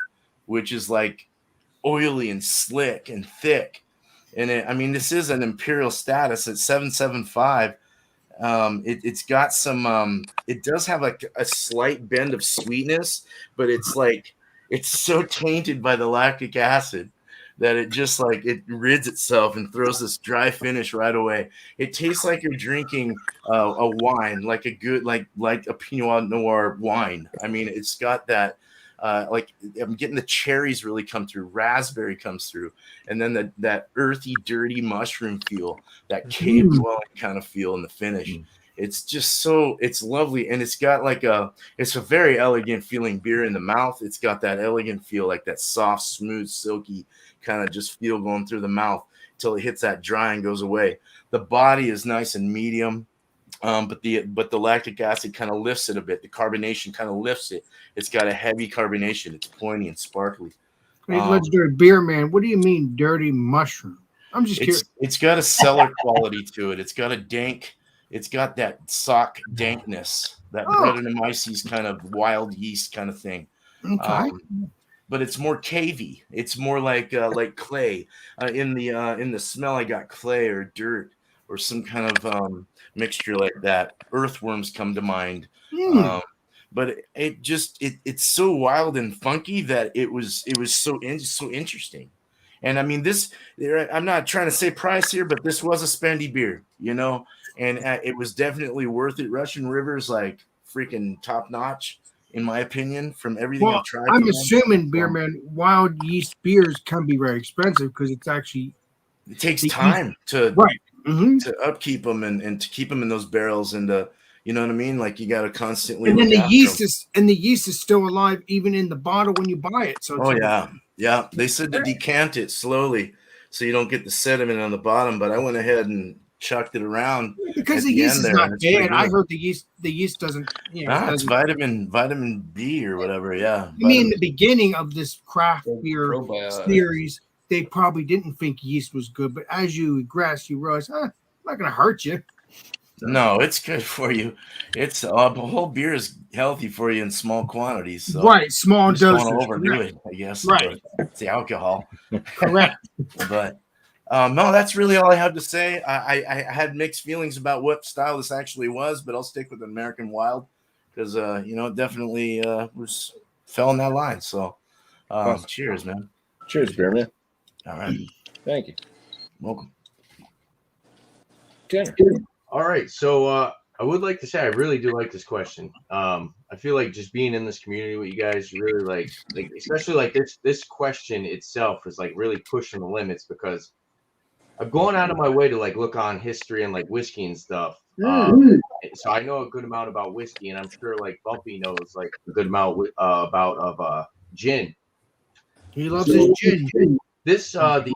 which is like oily and slick and thick. And I mean, this is an imperial status at 7.75. It's got some. It does have like a slight bend of sweetness, but it's like it's so tainted by the lactic acid that it just like it rids itself and throws this dry finish right away. It tastes like you're drinking a wine, like a good like a Pinot Noir wine. I mean, it's got that. Like I'm getting the cherries really come through, raspberry comes through, and then that earthy, dirty mushroom feel, that cave dwelling kind of feel in the finish. It's just it's lovely, and it's got like it's a very elegant feeling beer in the mouth. It's got that elegant feel, like that soft, smooth, silky kind of just feel going through the mouth until it hits that dry and goes away. The body is nice and medium. But the lactic acid kind of lifts it a bit. The carbonation kind of lifts it. It's got a heavy carbonation. It's pointy and sparkly. Hey, legendary beer man, what do you mean dirty mushroom? I'm just curious. It's got a cellar quality to it. It's got a dank. It's got that sock dankness, that Brettanomyces kind of wild yeast kind of thing. Okay. But it's more cavey. It's more like clay. In the smell, I got clay or dirt or some kind of mixture like that. Earthworms come to mind. But it's so wild and funky that it was so interesting. And I mean, I'm not trying to say price here, but this was a spendy beer, and it was definitely worth it. Russian River's like freaking top notch, in my opinion, from everything I've tried. I'm assuming, beer man, wild yeast beers can be very expensive because it takes time to upkeep them and to keep them in those barrels, and you know what I mean? Like you got to constantly. And then the yeast is still alive even in the bottle when you buy it. So yeah. They said to decant it slowly so you don't get the sediment on the bottom, but I went ahead and chucked it around because the yeast is not bad. I heard the yeast doesn't. It's vitamin B or whatever. Yeah. I mean, in the beginning of this craft beer series, they probably didn't think yeast was good, but as you regress, you realize, it's not going to hurt you. No, it's good for you. It's the whole beer is healthy for you in small quantities. So right, small doses. Don't overdo it, I guess. Right, it's the alcohol. Correct. But no, that's really all I have to say. I had mixed feelings about what style this actually was, but I'll stick with American Wild because it definitely fell in that line. So, cheers, man. Cheers, beer man. All right, thank you. Welcome. Tanner. All right, so I would like to say I really do like this question. I feel like just being in this community with you guys really like especially like this question itself is like really pushing the limits because I've gone out of my way to like look on history and like whiskey and stuff. So I know a good amount about whiskey, and I'm sure like BuMpY knows like a good amount about gin. He loves his gin. This the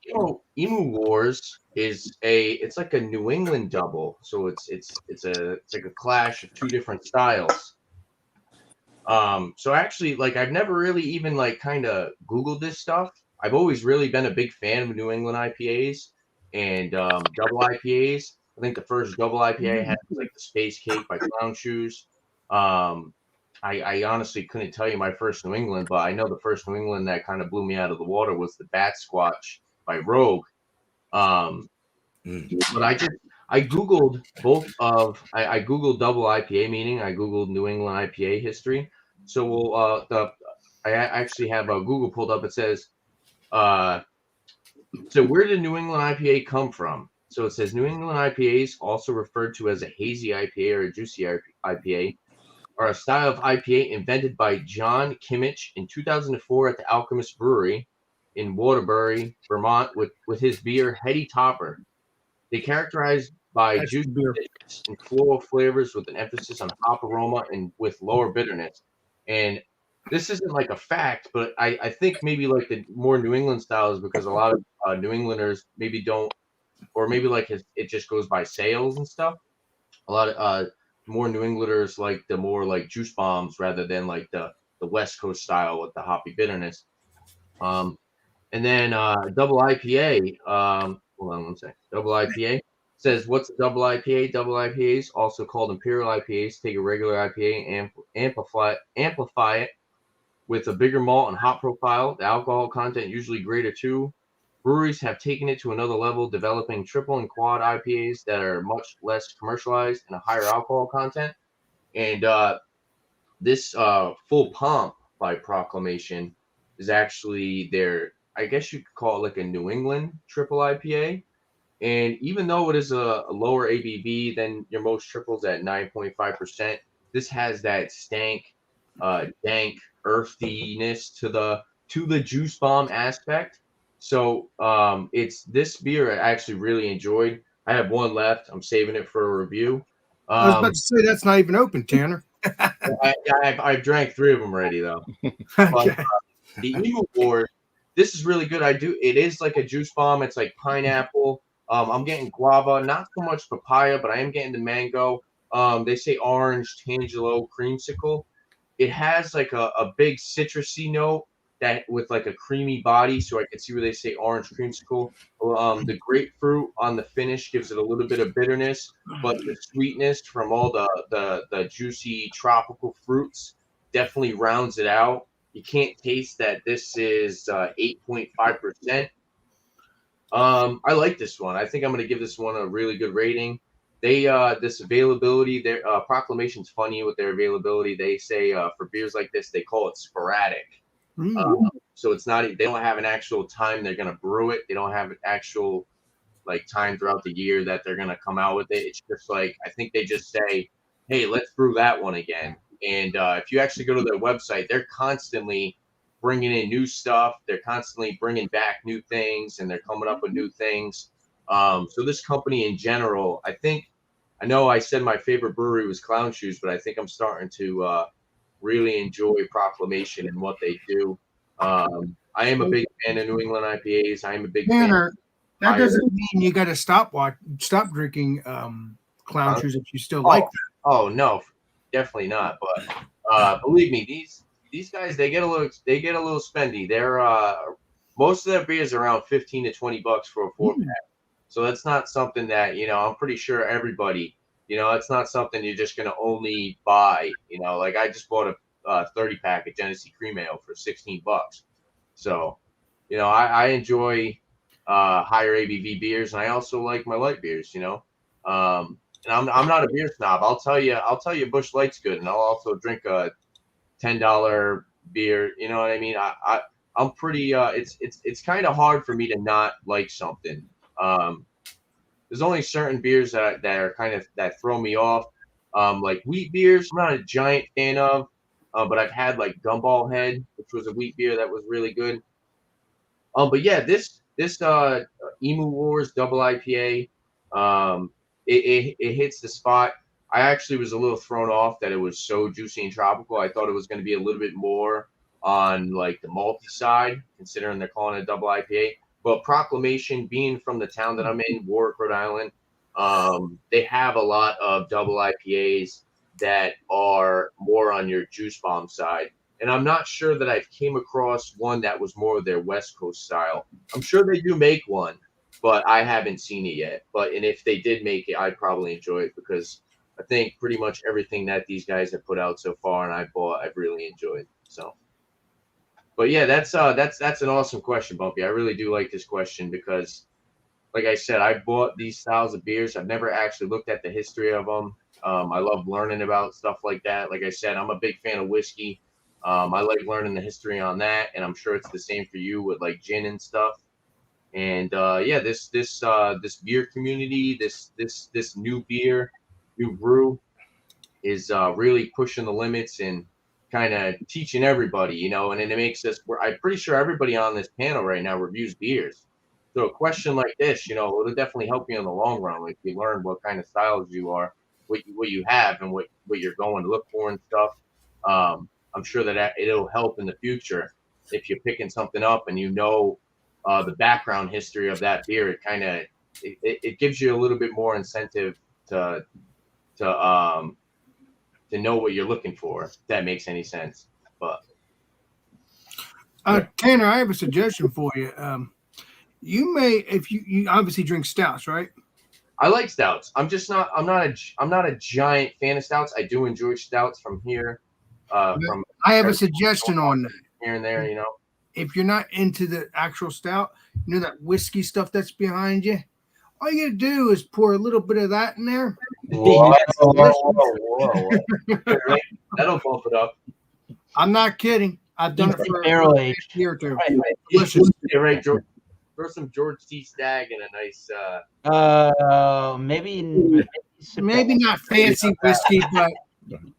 Emo Wars it's like a New England double, so it's like a clash of two different styles. So actually, like I've never really even like kind of Googled this stuff. I've always really been a big fan of New England IPAs and double IPAs. I think the first double IPA I had was like the Space Cake by Clown Shoes. I honestly couldn't tell you my first New England, but I know the first New England that kind of blew me out of the water was the Bat Squatch by Rogue. But I Googled both of I Googled double IPA meaning. I Googled New England IPA history. So I actually have a Google pulled up. It says, so where did New England IPA come from? So it says New England IPAs, also referred to as a hazy IPA or a juicy IPA, are a style of IPA invented by John Kimmich in 2004 at the Alchemist Brewery. in Waterbury, Vermont, with his beer Heady Topper. They characterized by That's juicy the beer. and floral flavors with an emphasis on hop aroma and with lower bitterness. And this isn't like a fact, but I think maybe like the more New England styles, because a lot of New Englanders maybe don't, or maybe like it just goes by sales and stuff. A lot of more New Englanders like the more like juice bombs rather than like the West Coast style with the hoppy bitterness. And then double IPA. Hold on one second. Double IPA says, what's a double IPA? Double IPAs, also called imperial IPAs, take a regular IPA and amplify it with a bigger malt and hop profile. The alcohol content usually greater too. Breweries have taken it to another level, developing triple and quad IPAs that are much less commercialized and a higher alcohol content. And this Full Pomp by Proclamation is actually their, I guess you could call it like a New England triple IPA. And even though it is a lower ABV than your most triples at 9.5%, this has that stank, dank earthiness to the juice bomb aspect. So it's this beer I actually really enjoyed. I have one left. I'm saving it for a review. I was about to say that's not even open, Tanner. I've drank 3 of them already though. Okay. But, the Emo Wars, this is really good. It is like a juice bomb. It's like pineapple. I'm getting guava, not so much papaya, but I am getting the mango. They say orange, Tangelo, creamsicle. It has like a big citrusy note that with like a creamy body, so I can see where they say orange creamsicle. The grapefruit on the finish gives it a little bit of bitterness, but the sweetness from all the juicy tropical fruits definitely rounds it out. You can't taste that this is 8.5%. I like this one. I think I'm going to give this one a really good rating. They this availability, their Proclamation's funny with their availability. They say for beers like this, they call it sporadic. So it's not, they don't have an actual time they're going to brew it. They don't have an actual like time throughout the year that they're going to come out with it. It's just like, I think they just say, hey, let's brew that one again. And if you actually go to their website, they're constantly bringing in new stuff. They're constantly bringing back new things, and they're coming up with new things. So this company in general, I know I said my favorite brewery was Clown Shoes, but I think I'm starting to really enjoy Proclamation and what they do. I am a big fan of New England IPAs. I am a big Tanner, fan. that doesn't mean you got to stop drinking Clown Shoes if you still like them. Oh no, definitely not. But believe me, these guys they get a little spendy. They're most of their beers are around $15 to $20 for a 4-pack. So that's not something that I'm pretty sure everybody it's not something you're just gonna only buy. Like I just bought a 30-pack of Genesee Cream Ale for $16. So I enjoy higher ABV beers, and I also like my light beers. And I'm not a beer snob. I'll tell you Busch Light's good, and I'll also drink a $10 beer. You know what I mean? I'm pretty. It's kind of hard for me to not like something. There's only certain beers that are kind of that throw me off. Like wheat beers, I'm not a giant fan of. But I've had like Gumball Head, which was a wheat beer that was really good. But yeah, this Emo Wars double IPA, it hits the spot. I actually was a little thrown off that it was so juicy and tropical. I thought it was going to be a little bit more on like the malty side, considering they're calling it a double IPA. But Proclamation, being from the town that I'm in, Warwick, Rhode Island, they have a lot of double IPAs that are more on your juice bomb side. And I'm not sure that I've came across one that was more of their West Coast style. I'm sure they do make one, but I haven't seen it yet. And if they did make it, I'd probably enjoy it because I think pretty much everything that these guys have put out so far and I've really enjoyed. So, but yeah, that's an awesome question, BuMpY. I really do like this question because, like I said, I bought these styles of beers. I've never actually looked at the history of them. I love learning about stuff like that. Like I said, I'm a big fan of whiskey. I like learning the history on that, and I'm sure it's the same for you with like gin and stuff. And yeah, this beer community, this new beer, new brew, is really pushing the limits and kind of teaching everybody, you know, and then it makes us. I'm pretty sure everybody on this panel right now reviews beers. So a question like this, you know, it'll definitely help you in the long run. Like you learn what kind of styles you are, what you have, and what you're going to look for and stuff. I'm sure that it'll help in the future if you're picking something up and you know the background history of that beer. It kind of it gives you a little bit more incentive to know what you're looking for. If that makes any sense. But Tanner, I have a suggestion for you. You may, if you obviously drink stouts, right? I like stouts. I'm not a giant fan of stouts. I do enjoy stouts from here. From I have a suggestion on that. Here and there, you know. If you're not into the actual stout, you know that whiskey stuff that's behind you. All you gotta do is pour a little bit of that in there. Whoa. That'll bump it up. I'm not kidding. I've done it for barrel a aged year or two. Right. Delicious. Yeah, right, George. Throw some George T. Stagg in a nice. Maybe not fancy whiskey,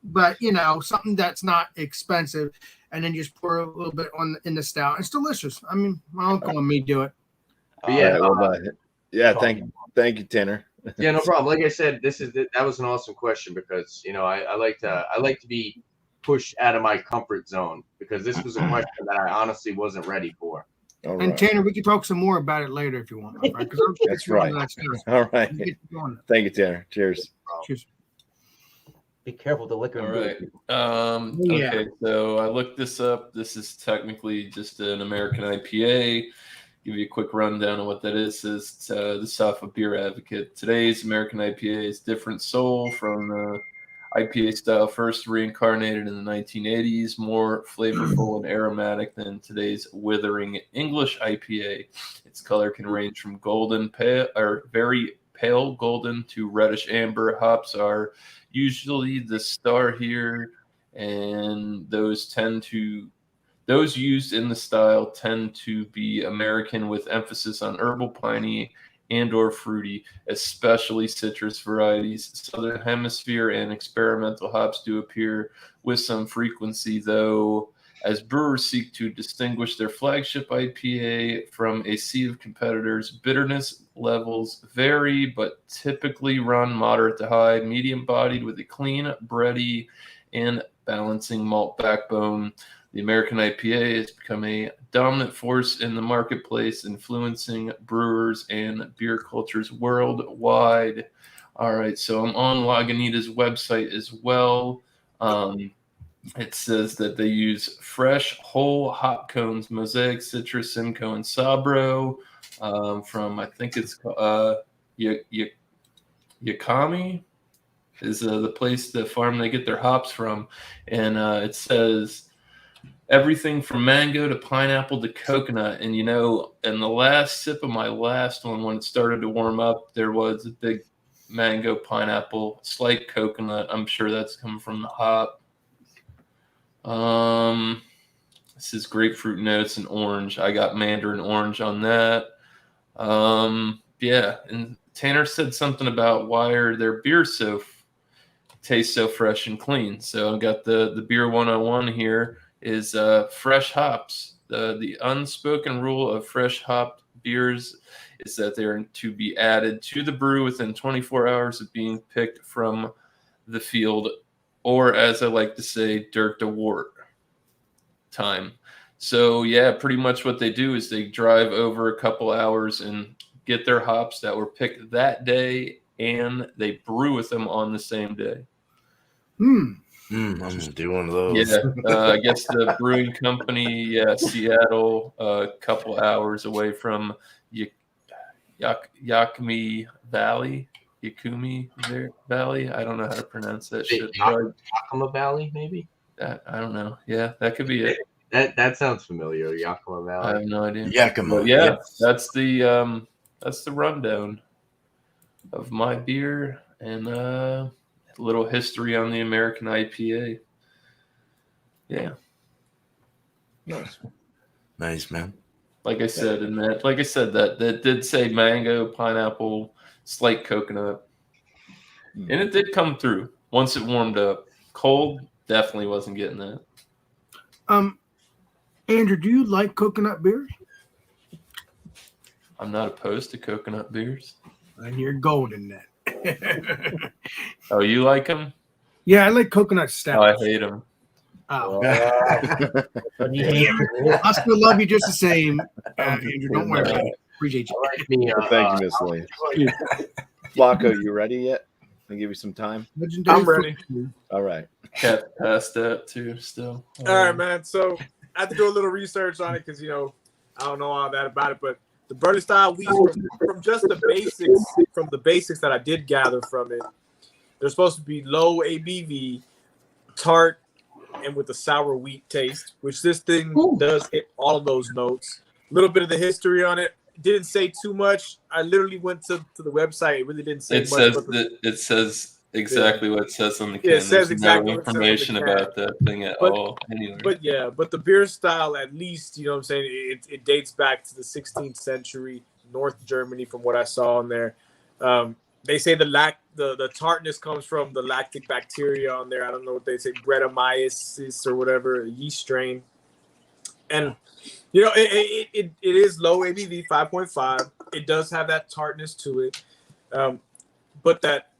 but you know, something that's not expensive, and then just pour a little bit in the stout. It's delicious. I mean, my uncle and me do it. But yeah, Thank you, Tanner. Yeah, no problem. Like I said, that was an awesome question because you know I like to be pushed out of my comfort zone because this was a question that I honestly wasn't ready for. All And right. Tanner, we can talk some more about it later if you want. My friend, 'cause I'm That's right. All right. Thank you, Tanner. Cheers. Cheers. Be careful the liquor. All and right. Yeah. Okay, so I looked this up. This is technically just an American IPA. Give you a quick rundown of what that is. It's this off of Beer Advocate. Today's American IPA is different soul from the IPA style first reincarnated in the 1980s, more flavorful and aromatic than today's withering English IPA. Its color can range from golden pale or very pale golden to reddish amber. Hops are usually the star here, and those used in the style tend to be American with emphasis on herbal, piney, and or fruity, especially citrus varieties. Southern Hemisphere and experimental hops do appear with some frequency, though, as brewers seek to distinguish their flagship IPA from a sea of competitors. Bitterness levels vary, but typically run moderate to high, medium-bodied with a clean, bready, and balancing malt backbone. The American IPA has become a dominant force in the marketplace, influencing brewers and beer cultures worldwide. All right, so I'm on Lagunitas website as well. It says that they use fresh, whole hop cones, Mosaic, Citrus, Simcoe, and Sabro from, I think it's Yakami is the farm they get their hops from. And it says everything from mango to pineapple to coconut. And, you know, in the last sip of my last one, when it started to warm up, there was a big mango, pineapple, slight coconut. I'm sure that's coming from the hop. This is grapefruit notes and orange. I got mandarin orange on that. Yeah, and Tanner said something about why are their beers taste so fresh and clean. So I got the beer 101 here is fresh hops. The unspoken rule of fresh hopped beers is that they're to be added to the brew within 24 hours of being picked from the field, or as I like to say, dirt to wort time. So yeah, pretty much what they do is they drive over a couple hours and get their hops that were picked that day, and they brew with them on the same day. I'm gonna do one of those. Yeah, I guess the brewing company, Seattle, a couple hours away from Yakumi Valley. Yakumi Valley. I don't know how to pronounce that shit. Yakima Valley, maybe. I don't know. Yeah, that could be it. That sounds familiar. Yakima Valley. I have no idea. Yakima. But yeah, that's the rundown of my beer and a little history on the American IPA. Yeah. Nice, man. Like I said, that did say mango, pineapple, slight coconut. And it did come through once it warmed up. Cold, definitely wasn't getting that. Andrew, do you like coconut beers? I'm not opposed to coconut beers. And you're golden then. Oh, you like them? Yeah, I like coconut Oh, stout. I hate them. Oh. Yeah. I still love you just the same, Andrew. Don't worry about it. Appreciate you. I like me. Thank you, Miss Lee. Flacco, you ready yet? I'll give you some time. Legendary I'm ready. fruit. All right. Cat past that too. Still. All right, man. So I had to do a little research on it because I don't know all that about it, but the Burley style wheat from just the basics that I did gather from it, they're supposed to be low ABV, tart, and with a sour wheat taste, which this thing does hit all of those notes. A little bit of the history on it. Didn't say too much. I literally went to the website. It really didn't say much. It says exactly what it says on the can. Yeah, it says There's exactly no what it says on the information can. about that thing at all. Anyway. But the beer style, at least, you know what I'm saying, it dates back to the 16th century, North Germany, from what I saw in there. They say the tartness comes from the lactic bacteria on there. I don't know what they say, BuMpY-isms or whatever, yeast strain. And it is low ABV, 5.5. It does have that tartness to it, but that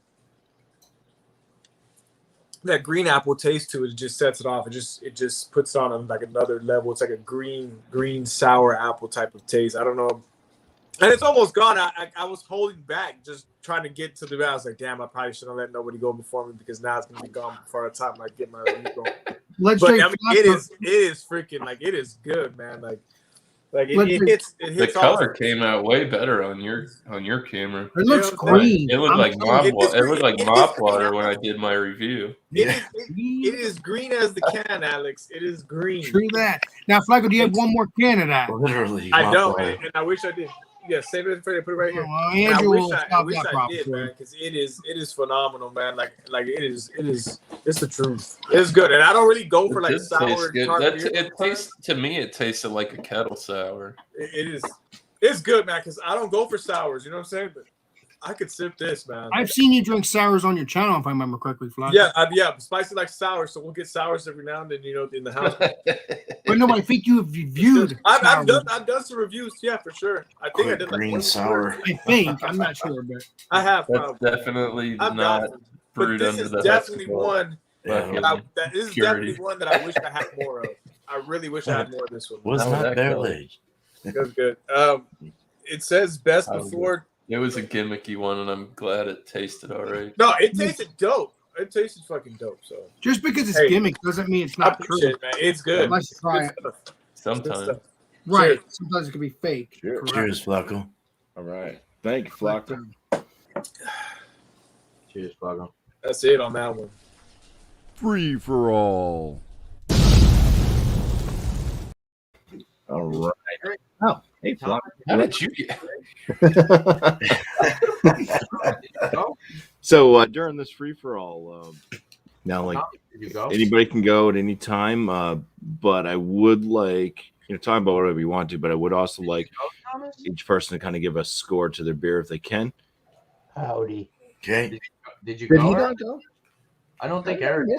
green apple taste to it just sets it off. It just puts it on like another level. It's like a green sour apple type of taste. I don't know, and it's almost gone. I was holding back, just trying to get to the end. I was like, damn, I probably shouldn't let nobody go before me because now it's gonna be gone before the time I get my review going. But I mean, it is freaking like it is good, man. Like it hits. The color came out way better on your camera. It looks green. It looked like mop water. It looked like mop water when I did my review. It is green as the can, Alex. It is green. True that. Now, Flacco, do you have one more can of that? Literally. I don't, and I wish I did. Yeah, save it for put it right here. Well, Andrew will I stop wish that I problem. did, man, because it is phenomenal, man. Like it's the truth. It's good, and I don't really go for like sour. It tasted like a kettle sour. It's good, man, because I don't go for sours. You know what I'm saying? But I could sip this, man. I've seen you drink sours on your channel, if I remember correctly, Flacco. Yeah, spicy like sours, so we'll get sours every now and then, in the house. But no, I think you have reviewed. I've done some reviews, yeah, for sure. I think I did like green sour. I think I'm not sure, but I have. That's definitely not brewed under the definitely one. Yeah, This is definitely one that I wish I had more of. I really wish I had more of this one. Was not barely. It was good. It says best before. It was a gimmicky one, and I'm glad it tasted all right. No, it tasted dope. It tasted fucking dope. So just because it's gimmick doesn't mean it's not true. It, man. It's good. Let's try it. Sometimes. Right. Sometimes it can be fake. Cheers, Flacco. All right. Thank you, Flacco. Cheers, Flacco. That's it on that one. Free for all. All right. Oh, hey, Flacco. How did you get? So during this free for all, now like anybody can go at any time, but I would like talk about whatever you want to, but I would also like each person to kind of give a score to their beer if they can. Howdy. Okay. Did you Did go? he not go? I don't think Eric.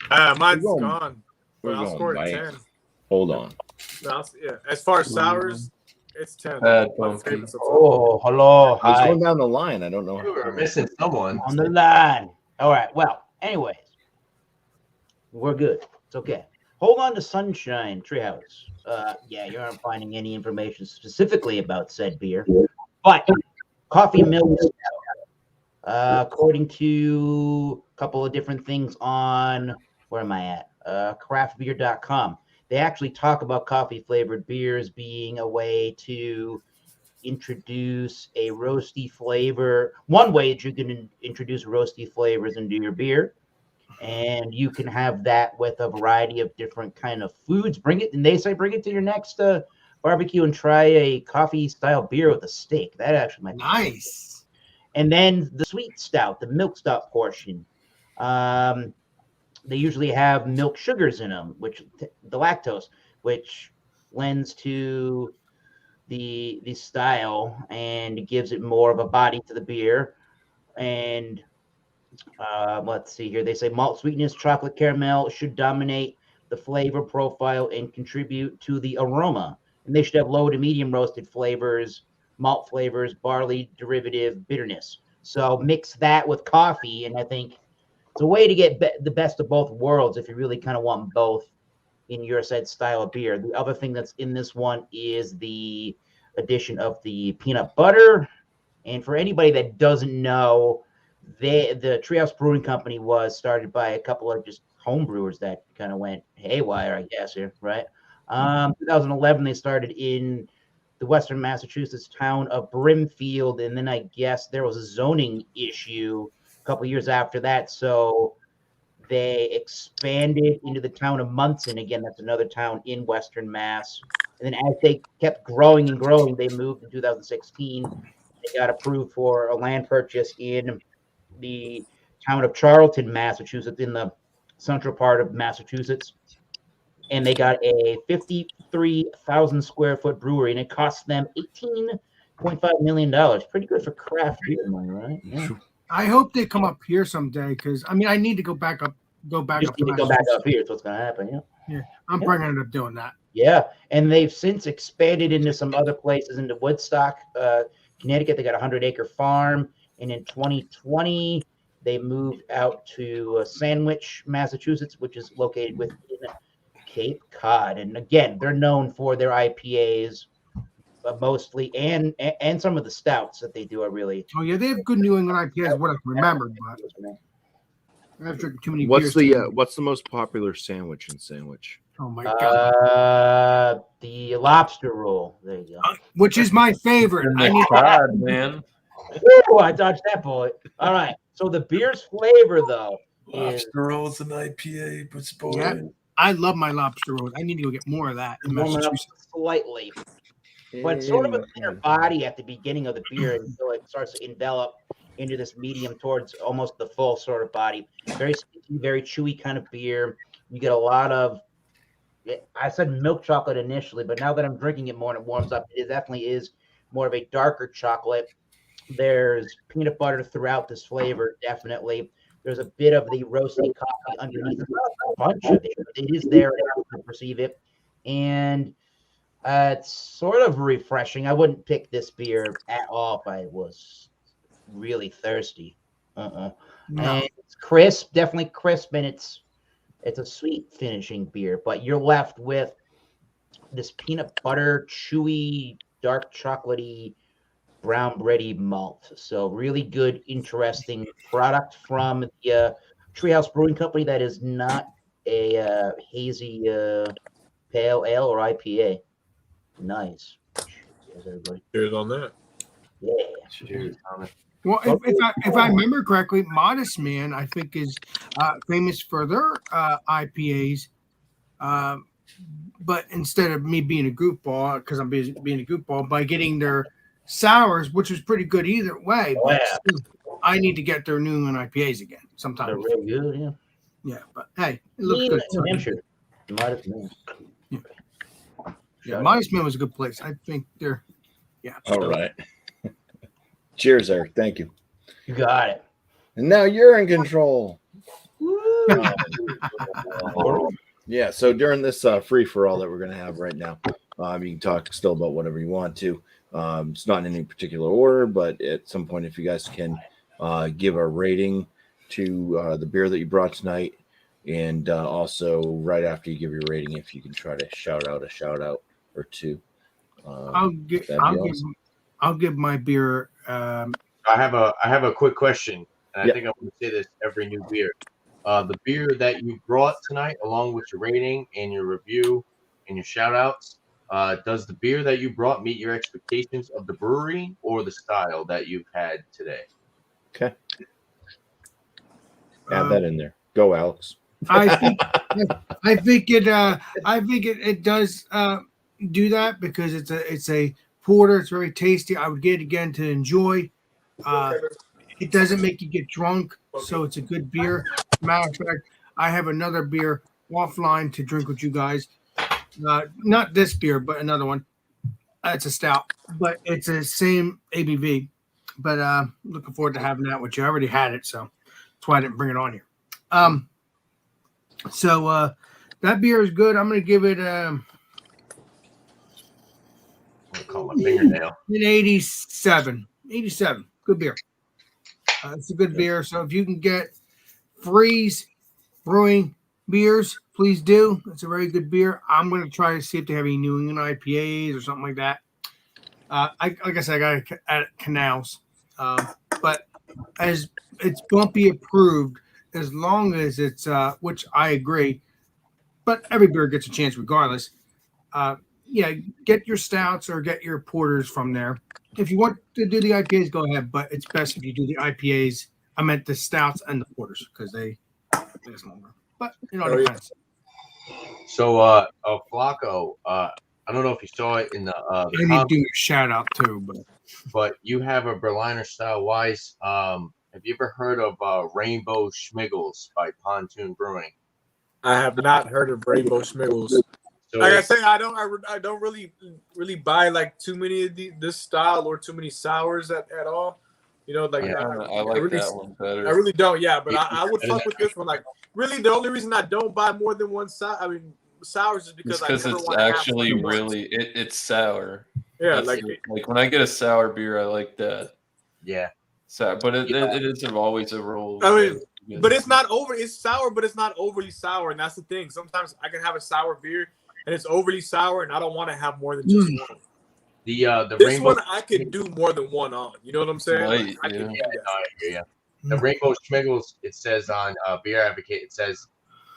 Mine's We're going- gone. But I'll score it 10. Hold on. No, as far as sours, it's 10. BuMpY. Oh, hello. I was Hi. going down the line. I don't know. You were missing someone. On the line. All right. Well, anyways, we're good. It's okay. Hold on to Sunshine Treehouse. Yeah, you aren't finding any information specifically about said beer, but coffee milk stout. According to a couple of different things on where am I at? Craftbeer.com. They actually talk about coffee flavored beers being a way to introduce a roasty flavor. One way that you can introduce roasty flavors into your beer, and you can have that with a variety of different kind of foods. Bring it, and they say bring it to your next barbecue and try a coffee style beer with a steak. That actually might be nice. And then the sweet stout, the milk stout portion. They usually have milk sugars in them, which the lactose, which lends to the style and gives it more of a body to the beer. And let's see here. They say malt sweetness, chocolate caramel should dominate, the flavor profile and contribute to the aroma. And they should have low to medium roasted flavors, malt flavors, barley derivative bitterness. So mix that with coffee, and I think it's a way to get the best of both worlds if you really kind of want both in your said style of beer. The other thing that's in this one is the addition of the peanut butter. And for anybody that doesn't know, the Treehouse Brewing Company was started by a couple of just home brewers that kind of went haywire, I guess, here, right? 2011, they started in the Western Massachusetts town of Brimfield, and then I guess there was a zoning issue a couple years after that, so they expanded into the town of Munson. Again, that's another town in Western Mass. And then as they kept growing and growing, they moved in 2016. They got approved for a land purchase in the town of Charlton, Massachusetts, in the central part of Massachusetts. And they got a 53,000 square foot brewery, and it cost them $18.5 million. Pretty good for craft beer money, right? Yeah. I hope they come up here someday because I mean I need to go back up. Go back up here. It's what's going to happen. Yeah, I'm probably going to end up doing that. Yeah, and they've since expanded into some other places, into Woodstock, Connecticut. They got a 100-acre farm, and in 2020 they moved out to Sandwich, Massachusetts, which is located within Cape Cod. And again, they're known for their IPAs. Mostly, and some of the stouts that they do are really. Oh yeah, they have good New England IPAs. What I can remember, but I've drinking too many. What's beers what's the most popular sandwich in Sandwich? Oh my god, the lobster roll. There you go. Which is my favorite. I need man. Ooh, I dodged that bullet. All right, so the beer's flavor though Lobster rolls an IPA, but spoiled. Yeah, I love my lobster rolls. I need to go get more of that in Massachusetts. Slightly. But sort of a thinner body at the beginning of the beer until it starts to envelop into this medium towards almost the full sort of body. Very sticky, very chewy kind of beer. You get a lot of, I said milk chocolate initially, but now that I'm drinking it more and it warms up, it definitely is more of a darker chocolate. There's peanut butter throughout this flavor, definitely. There's a bit of the roasty coffee underneath. A bunch of it. It is there, I perceive it. And it's sort of refreshing. I wouldn't pick this beer at all if I was really thirsty. No. And it's crisp, definitely crisp, and it's a sweet finishing beer. But you're left with this peanut butter, chewy, dark chocolatey, brown bready malt. So really good, interesting product from the Treehouse Brewing Company. That is not a hazy pale ale or IPA. Nice. Cheers, everybody. Cheers on that. Yeah. Cheers, Thomas. Well, if I remember correctly, Modest Man I think is famous for their IPAs, but instead of me being a goofball, because I'm being a goofball, by getting their sours, which was pretty good either way. Oh, yeah. Still, I need to get their New England IPAs again sometime. They're really good, yeah. Yeah, but hey, it looks good. Modest Man. Yeah, Modest Man was a good place. I think they're, yeah. All right. Cheers, Eric. Thank you. You got it. And now you're in control. Yeah. So during this free for all that we're going to have right now, you can talk still about whatever you want to. It's not in any particular order, but at some point, if you guys can give a rating to the beer that you brought tonight, and also right after you give your rating, if you can try to shout out or two. I'll give my beer. I have a quick question, and I think I'm going to say this every new beer. The beer that you brought tonight, along with your rating and your review and your shout outs, does the beer that you brought meet your expectations of the brewery or the style that you've had today? Okay. Add that in there. Go, Alex. I think it does do that because it's a porter. It's very tasty. I would get it again to enjoy. It doesn't make you get drunk, so it's a good beer. Matter of fact, I have another beer offline to drink with you guys. Not this beer, but another one. It's a stout, but it's the same ABV. But looking forward to having that with you. I already had it, so that's why I didn't bring it on here. So that beer is good. I'm going to give it I'm gonna call my fingernail. an 87. 87. Good beer. It's a good beer. So if you can get Freeze Brewing beers, please do. It's a very good beer. I'm going to try to see if they have any New England IPAs or something like that. Like I said, I got it at Canals. But as it's BuMpY approved, as long as it's, which I agree, but every beer gets a chance regardless. Yeah, get your stouts or get your porters from there. If you want to do the IPAs, go ahead. But it's best if you do the IPAs. I meant the stouts and the porters because they last longer. But it all depends. So, Flacco, I don't know if you saw it in the I need to do a shout out too, but you have a Berliner style Weiss. Have you ever heard of Rainbow Schmiggles by Pontoon Brewing? I have not heard of Rainbow Schmiggles. So Like I say, I don't really buy like too many of this style or too many sours at all. You know, like I like really, that one better. I really don't. Yeah, but I would fuck with this one. Like, really, the only reason I don't buy more than one sour, sours, is because it's actually really it's sour. Yeah, like when I get a sour beer, I like that. Yeah. So, but it isn't always a rule. I mean, but it's not over. It's sour, but it's not overly sour, and that's the thing. Sometimes I can have a sour beer and it's overly sour, and I don't want to have more than just one. The this Rainbow one I could do more than one on. You know what I'm saying? Right, Like, I can do that. I hear you. The Rainbow Schmiggles, it says on Beer Advocate, it says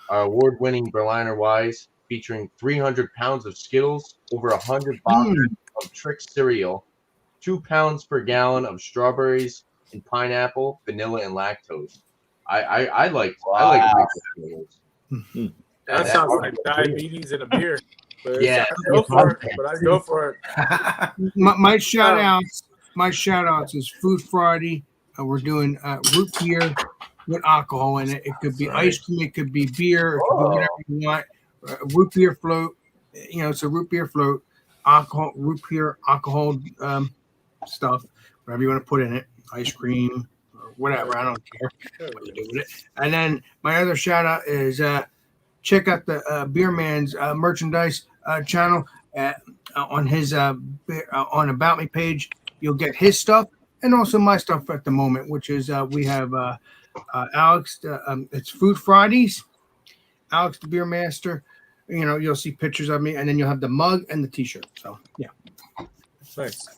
our award-winning Berliner Weiss featuring 300 pounds of Skittles, over 100 boxes of Trix cereal, 2 pounds per gallon of strawberries and pineapple, vanilla, and lactose. I like Rainbow Schmiggles. That sounds like diabetes in a beer. But Yeah. I go for it. But I go for it. My shout outs is Food Friday. We're doing root beer with alcohol in it. It could be ice cream, it could be beer, it could be whatever you want. Root beer float, it's a root beer float, alcohol, root beer alcohol stuff, whatever you want to put in it, ice cream, or whatever. I don't care what you do with it. And then my other shout out is check out the Beer Man's merchandise channel on his on About Me page. You'll get his stuff and also my stuff at the moment, which is we have Alex. It's Food Fridays. Alex the Beer Master. You'll see pictures of me, and then you'll have the mug and the T-shirt. So yeah, nice,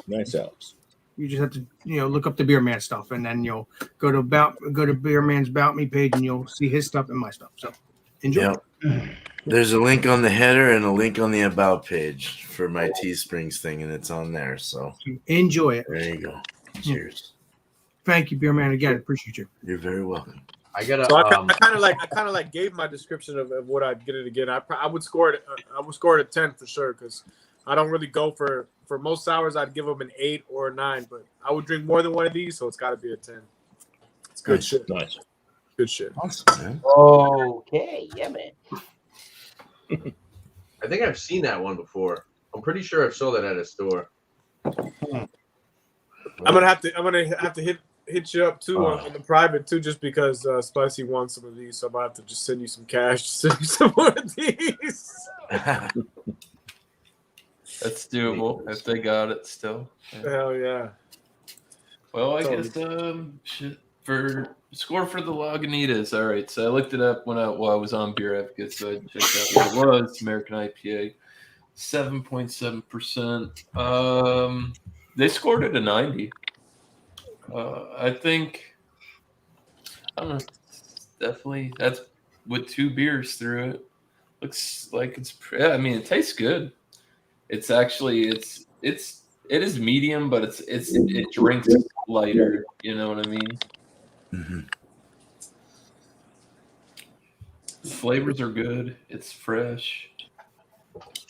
nice, Alex. You just have to look up the Beer Man stuff, and then you'll go to Beer Man's About Me page, and you'll see his stuff and my stuff. So enjoy. Yep. There's a link on the header and a link on the About page for my Teesprings thing, and it's on there. So enjoy it. There you go. Cheers. Thank you, Beer Man. Again, appreciate you. You're very welcome. I gotta. So I kind of like gave my description of what I'd get it again. I would score it. I would score it a 10 for sure because I don't really go for most sours. I'd give them an 8 or a 9, but I would drink more than one of these, so it's got to be a 10. It's good shit. Nice. Good shit. Awesome, man. Okay, yeah, man. I think I've seen that one before. I'm pretty sure I saw that at a store. I'm gonna have to hit you up too on the private too, just because Spicy wants some of these, so I'm gonna have to just send you some cash to send you some more of these. That's doable if they got it still. Yeah. Hell yeah. Well, I guess for score for the Lagunitas. All right, so I looked it up while I was on Beer Advocate, so I checked out what it was. American IPA, 7.7%. They scored it a 90. I think I don't know. Definitely, that's with 2 beers through it. Looks like it's. I mean, it tastes good. It's actually it is medium, but it drinks lighter. You know what I mean? Mm-hmm. The flavors are good. It's fresh.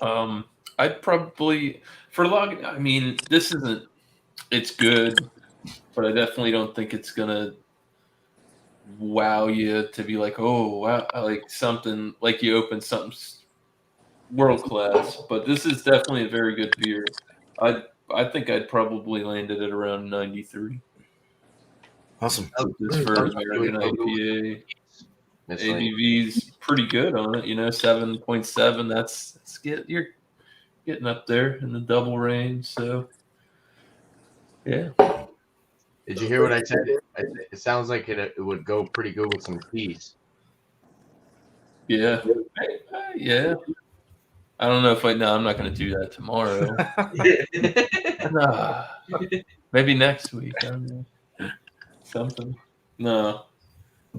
I'd probably for log. I mean, this isn't. It's good, but I definitely don't think it's gonna wow you to be like, oh wow, like something like you open something world class. But this is definitely a very good beer. I think I'd probably land it at around 93. Awesome. This for American IPA. ABV's pretty good on it. 7.7. You're getting up there in the double range. So yeah. Did you hear what I said? It sounds like it would go pretty good with some cheese. Yeah. Yeah. I don't know if I'm not going to do that tomorrow. Nah. Maybe next week. I don't know. Something. No.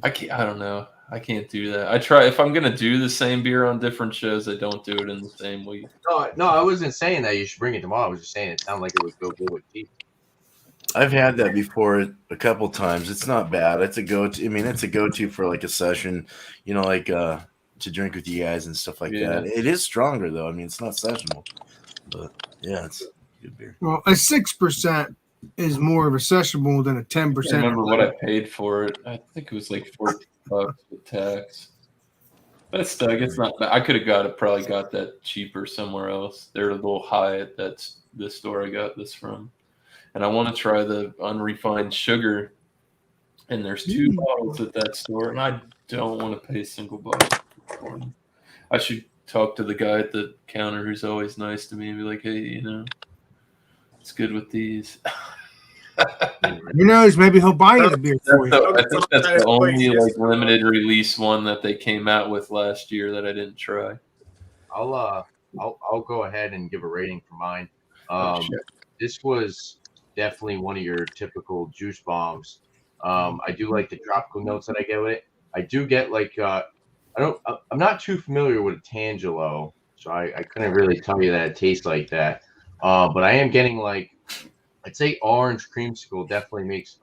I don't know. I can't do that. I try if I'm going to do the same beer on different shows, I don't do it in the same week. No, I wasn't saying that you should bring it tomorrow. I was just saying it sounded like it would go good with cheese. I've had that before a couple times. It's not bad. It's a go-to. I mean, it's a go-to for like a session, to drink with you guys and stuff like that. It is stronger though. I mean, it's not sessionable, but yeah, it's good beer. Well, a 6% is more of a sessionable than a 10%. I remember what I paid for it. I think it was like $14 with tax. But still, it's not bad. I could have probably got that cheaper somewhere else. They're a little high at the store I got this from. And I want to try the unrefined sugar. And there's 2 bottles at that store, and I don't want to pay a single bottle for them. I should talk to the guy at the counter who's always nice to me and be like, hey, it's good with these. Who knows? Maybe he'll buy you the beer for you. I think that's the only limited release one that they came out with last year that I didn't try. I'll go ahead and give a rating for mine. This was definitely one of your typical juice bombs. I do like the tropical notes that I get with it. I do get I'm not too familiar with Tangelo, so I couldn't really tell you that it tastes like that. But I am getting I'd say orange creamsicle definitely makes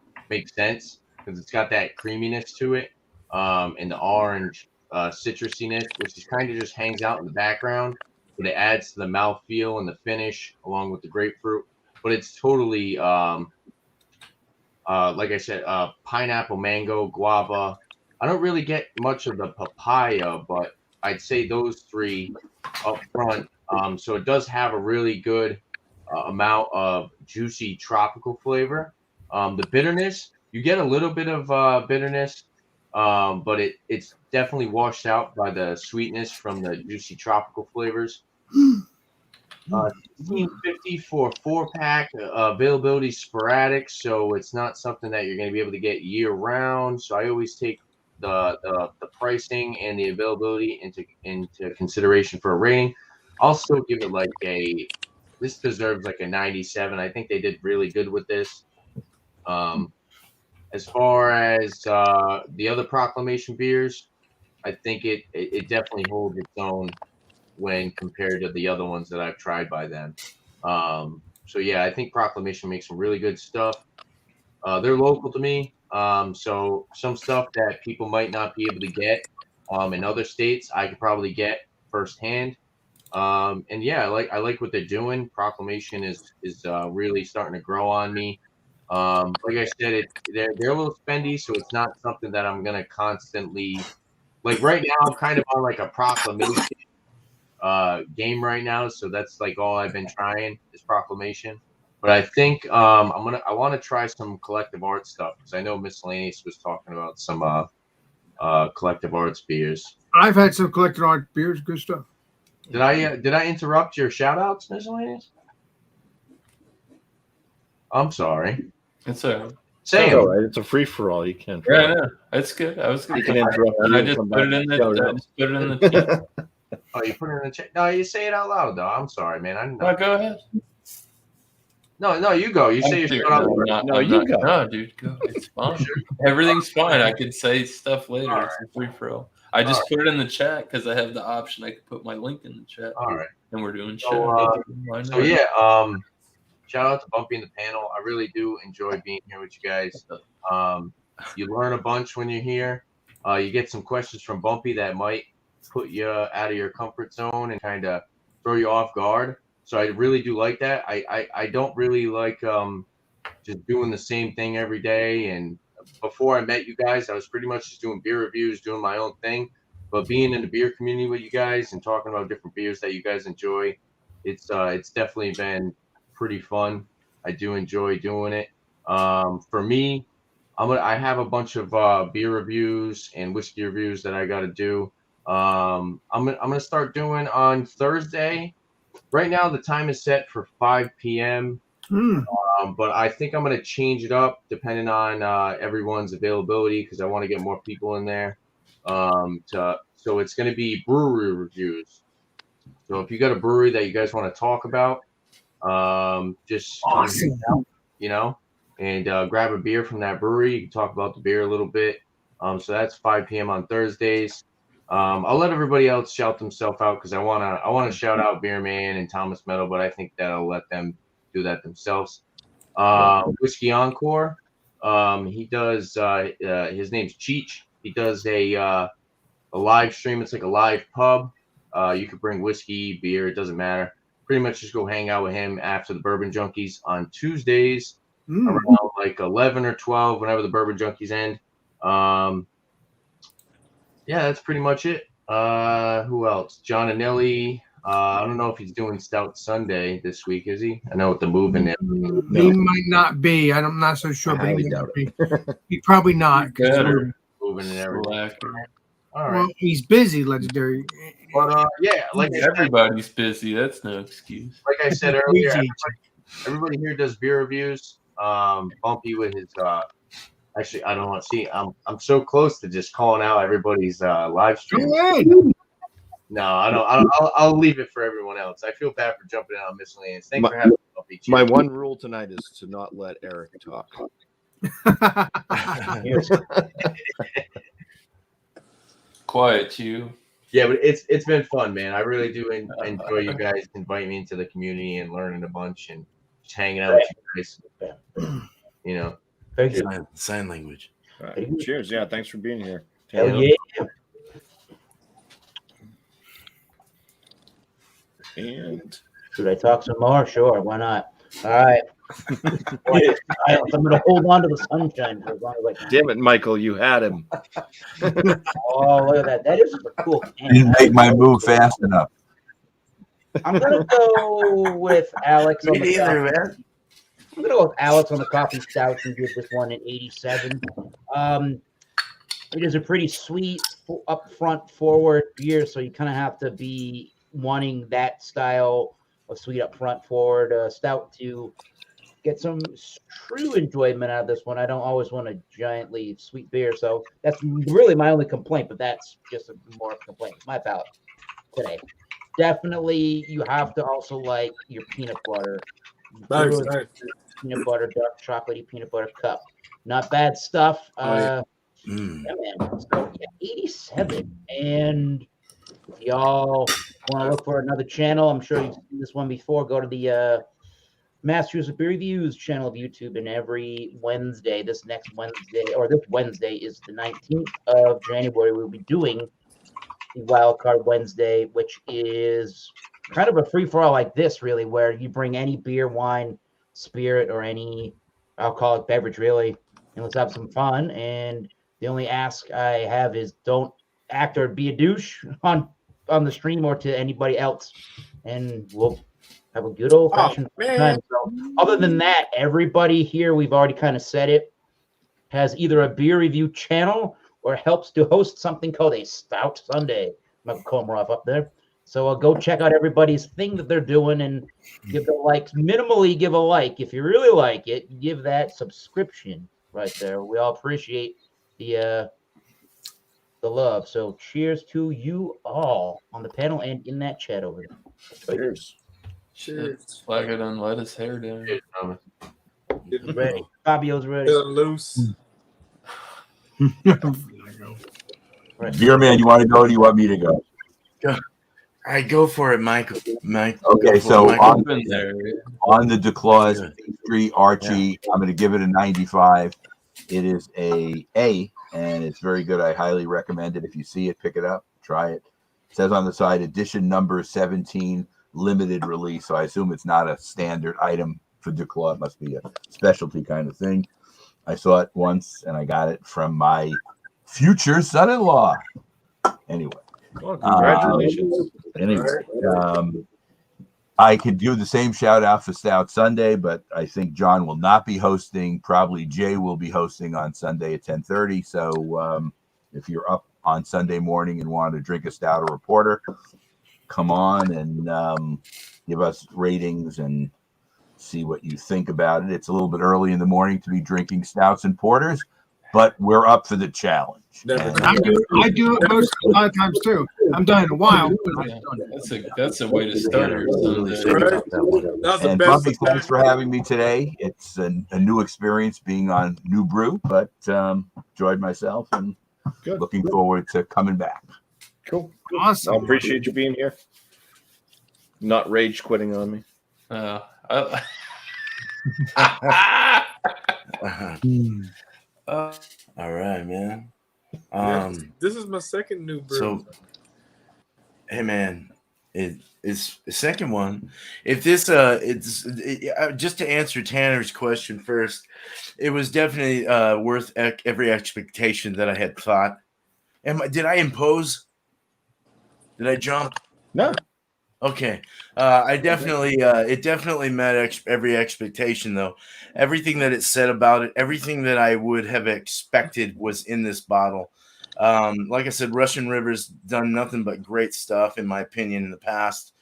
sense because it's got that creaminess to it, and the orange citrusiness, which is kind of just hangs out in the background, but it adds to the mouthfeel and the finish along with the grapefruit. But it's totally, like I said, pineapple, mango, guava. I don't really get much of the papaya, but I'd say those 3 up front. So it does have a really good amount of juicy tropical flavor. The bitterness, you get a little bit of bitterness, but it's definitely washed out by the sweetness from the juicy tropical flavors. $16.50 for a 4-pack. Availability sporadic, so it's not something that you're going to be able to get year round. So I always take the pricing and the availability into consideration for a rating. I'll still give it this deserves a 97. I think they did really good with this. As far as the other Proclamation beers, I think it definitely holds its own when compared to the other ones that I've tried by them. So yeah, I think Proclamation makes some really good stuff. They're local to me, so some stuff that people might not be able to get in other states, I could probably get firsthand. And yeah, I like what they're doing. Proclamation is really starting to grow on me. Like I said, they're a little spendy, so it's not something that I'm gonna constantly right now. I'm kind of on a Proclamation game right now, so that's all I've been trying is Proclamation. But I think I want to try some collective art stuff because I know Miscellaneous was talking about some collective arts beers. I've had some collective art beers, good stuff. Did I interrupt your shout outs, Miscellaneous? I'm sorry. It's all right. It's all right. It's a free for all. You can't. Yeah, no, that's good. I was going to interrupt. I just put it in the chat. Oh, you put it in the chat. No, you say it out loud though. I'm sorry, man. I didn't know. No, go ahead. No, you go. You say your shout out. No, you go. No, dude, go. It's fine. Everything's fine. I can say stuff later. All it's a free for all. I just put it in the chat because I have the option. I could put my link in the chat. All right. And we're doing so yeah. Shout out to BuMpY and the panel. I really do enjoy being here with you guys. You learn a bunch when you're here. You get some questions from BuMpY that might put you out of your comfort zone and kind of throw you off guard. So I really do like that. I don't really like just doing the same thing every day. And before I met you guys, I was pretty much just doing beer reviews, doing my own thing. But being in the beer community with you guys and talking about different beers that you guys enjoy, it's definitely been pretty fun. I do enjoy doing it. For me, I have a bunch of beer reviews and whiskey reviews that I got to do. I'm gonna start doing on Thursday. Right now, the time is set for 5 p.m. But I think I'm gonna change it up depending on everyone's availability because I want to get more people in there. So it's gonna be brewery reviews. So if you got a brewery that you guys want to talk about, just come out, and grab a beer from that brewery. You can talk about the beer a little bit. So that's 5 p.m. on Thursdays. I'll let everybody else shout themselves out because I wanna shout out Beer Man and Thomas Meadow, but I think that I'll let them do that themselves. Whiskey Encore. He does. His name's Cheech. He does a live stream. It's like a live pub. You could bring whiskey, beer. It doesn't matter. Pretty much just go hang out with him after the Bourbon Junkies on Tuesdays around like 11 or 12, whenever the Bourbon Junkies end. Yeah, that's pretty much it. Who else? John Anelli. I don't know if he's doing Stout Sunday this week, is he? I know with the moving it. He might not be. I'm not so sure, but he might be. He probably not. Better moving and everything. All right. Well, he's busy, legendary. But yeah, like everybody's busy. That's no excuse. Like I said earlier, everybody here does beer reviews. BuMpY with his. Actually, I don't want to see. I'm so close to just calling out everybody's live stream. No, I don't. I'll leave it for everyone else. I feel bad for jumping out on miscellaneous. Thanks for having me. My one rule tonight is to not let Eric talk. Quiet you. Yeah, but it's been fun, man. I really do enjoy you guys inviting me into the community and learning a bunch and just hanging out with you guys. Thank you. Sign language. All right. Cheers. Yeah, thanks for being here. Hell yeah. And should I talk some more? Sure, why not? All right. I'm going to hold on to the sunshine for as long as I can. Damn it, Michael, you had him. Oh, look at that. That is a cool can. Didn't make my move fast enough. I'm going to go with Alex. I'm going to go with Alex on the coffee stout and give this one an 87. It is a pretty sweet, upfront, forward beer, so you kind of have to be wanting that style of sweet, upfront, forward stout to get some true enjoyment out of this one. I don't always want a giantly sweet beer, so that's really my only complaint, but that's just a more complaint. My palate today. Definitely, you have to also like your peanut butter. Nice. Peanut butter, dark chocolatey peanut butter cup. Not bad stuff. Yeah, man. So, yeah, 87. And if y'all want to look for another channel, I'm sure you've seen this one before. Go to the Masters of Beer Reviews channel of YouTube, and every Wednesday, this Wednesday is the 19th of January, we'll be doing the Wild Card Wednesday, which is kind of a free-for-all like this, really, where you bring any beer, wine, spirit, or any alcoholic beverage, really, and let's have some fun. And the only ask I have is don't act or be a douche on the stream or to anybody else, and we'll have a good old-fashioned time. So other than that, everybody here, we've already kind of said it, has either a beer review channel or helps to host something called a Stout Sunday. I'm going to Komarov up there. So go check out everybody's thing that they're doing and give it a like. Minimally give a like. If you really like it, give that subscription right there. We all appreciate the love. So cheers to you all on the panel and in that chat over there. Cheers. Cheers. Flagger done let his hair down. Ready. Fabio's ready. Loose. Beer Man, you want to go or do you want me to go? Go. All right, go for it, Michael. Okay, so on the DeClaws Good. Pastry Archie, I'm going to give it a 95. It is a A, and it's very good. I highly recommend it. If you see it, pick it up, try it. It says on the side, edition number 17, limited release. So I assume it's not a standard item for DeClaw. It must be a specialty kind of thing. I saw it once, and I got it from my future son-in-law. Anyway. Well, congratulations. I could do the same shout out for Stout Sunday, but I think John will not be hosting. Probably Jay will be hosting on Sunday at 10:30. So if you're up on Sunday morning and want to drink a stout or a porter, come on and give us ratings and see what you think about it. It's a little bit early in the morning to be drinking stouts and porters, but we're up for the challenge. And I do it a lot of times too. I'm done in a while. But Yeah, that's a way to start your Sunday. That was the And best. BuMpy, thanks for having me today. It's a new experience being on New Brew, but enjoyed myself and Good. looking forward to coming back. Cool. awesome. I appreciate you being here. Not rage quitting on me. All right, man. This is my second new brew. So, hey, man, it's the second one. If this, just to answer Tanner's question first, it was definitely worth every expectation that I had thought. Did I impose? Did I jump? No. Okay. I definitely, it definitely met every expectation, though. Everything that it said about it, everything that I would have expected was in this bottle. Like I said, Russian River's done nothing but great stuff, in my opinion, in the past.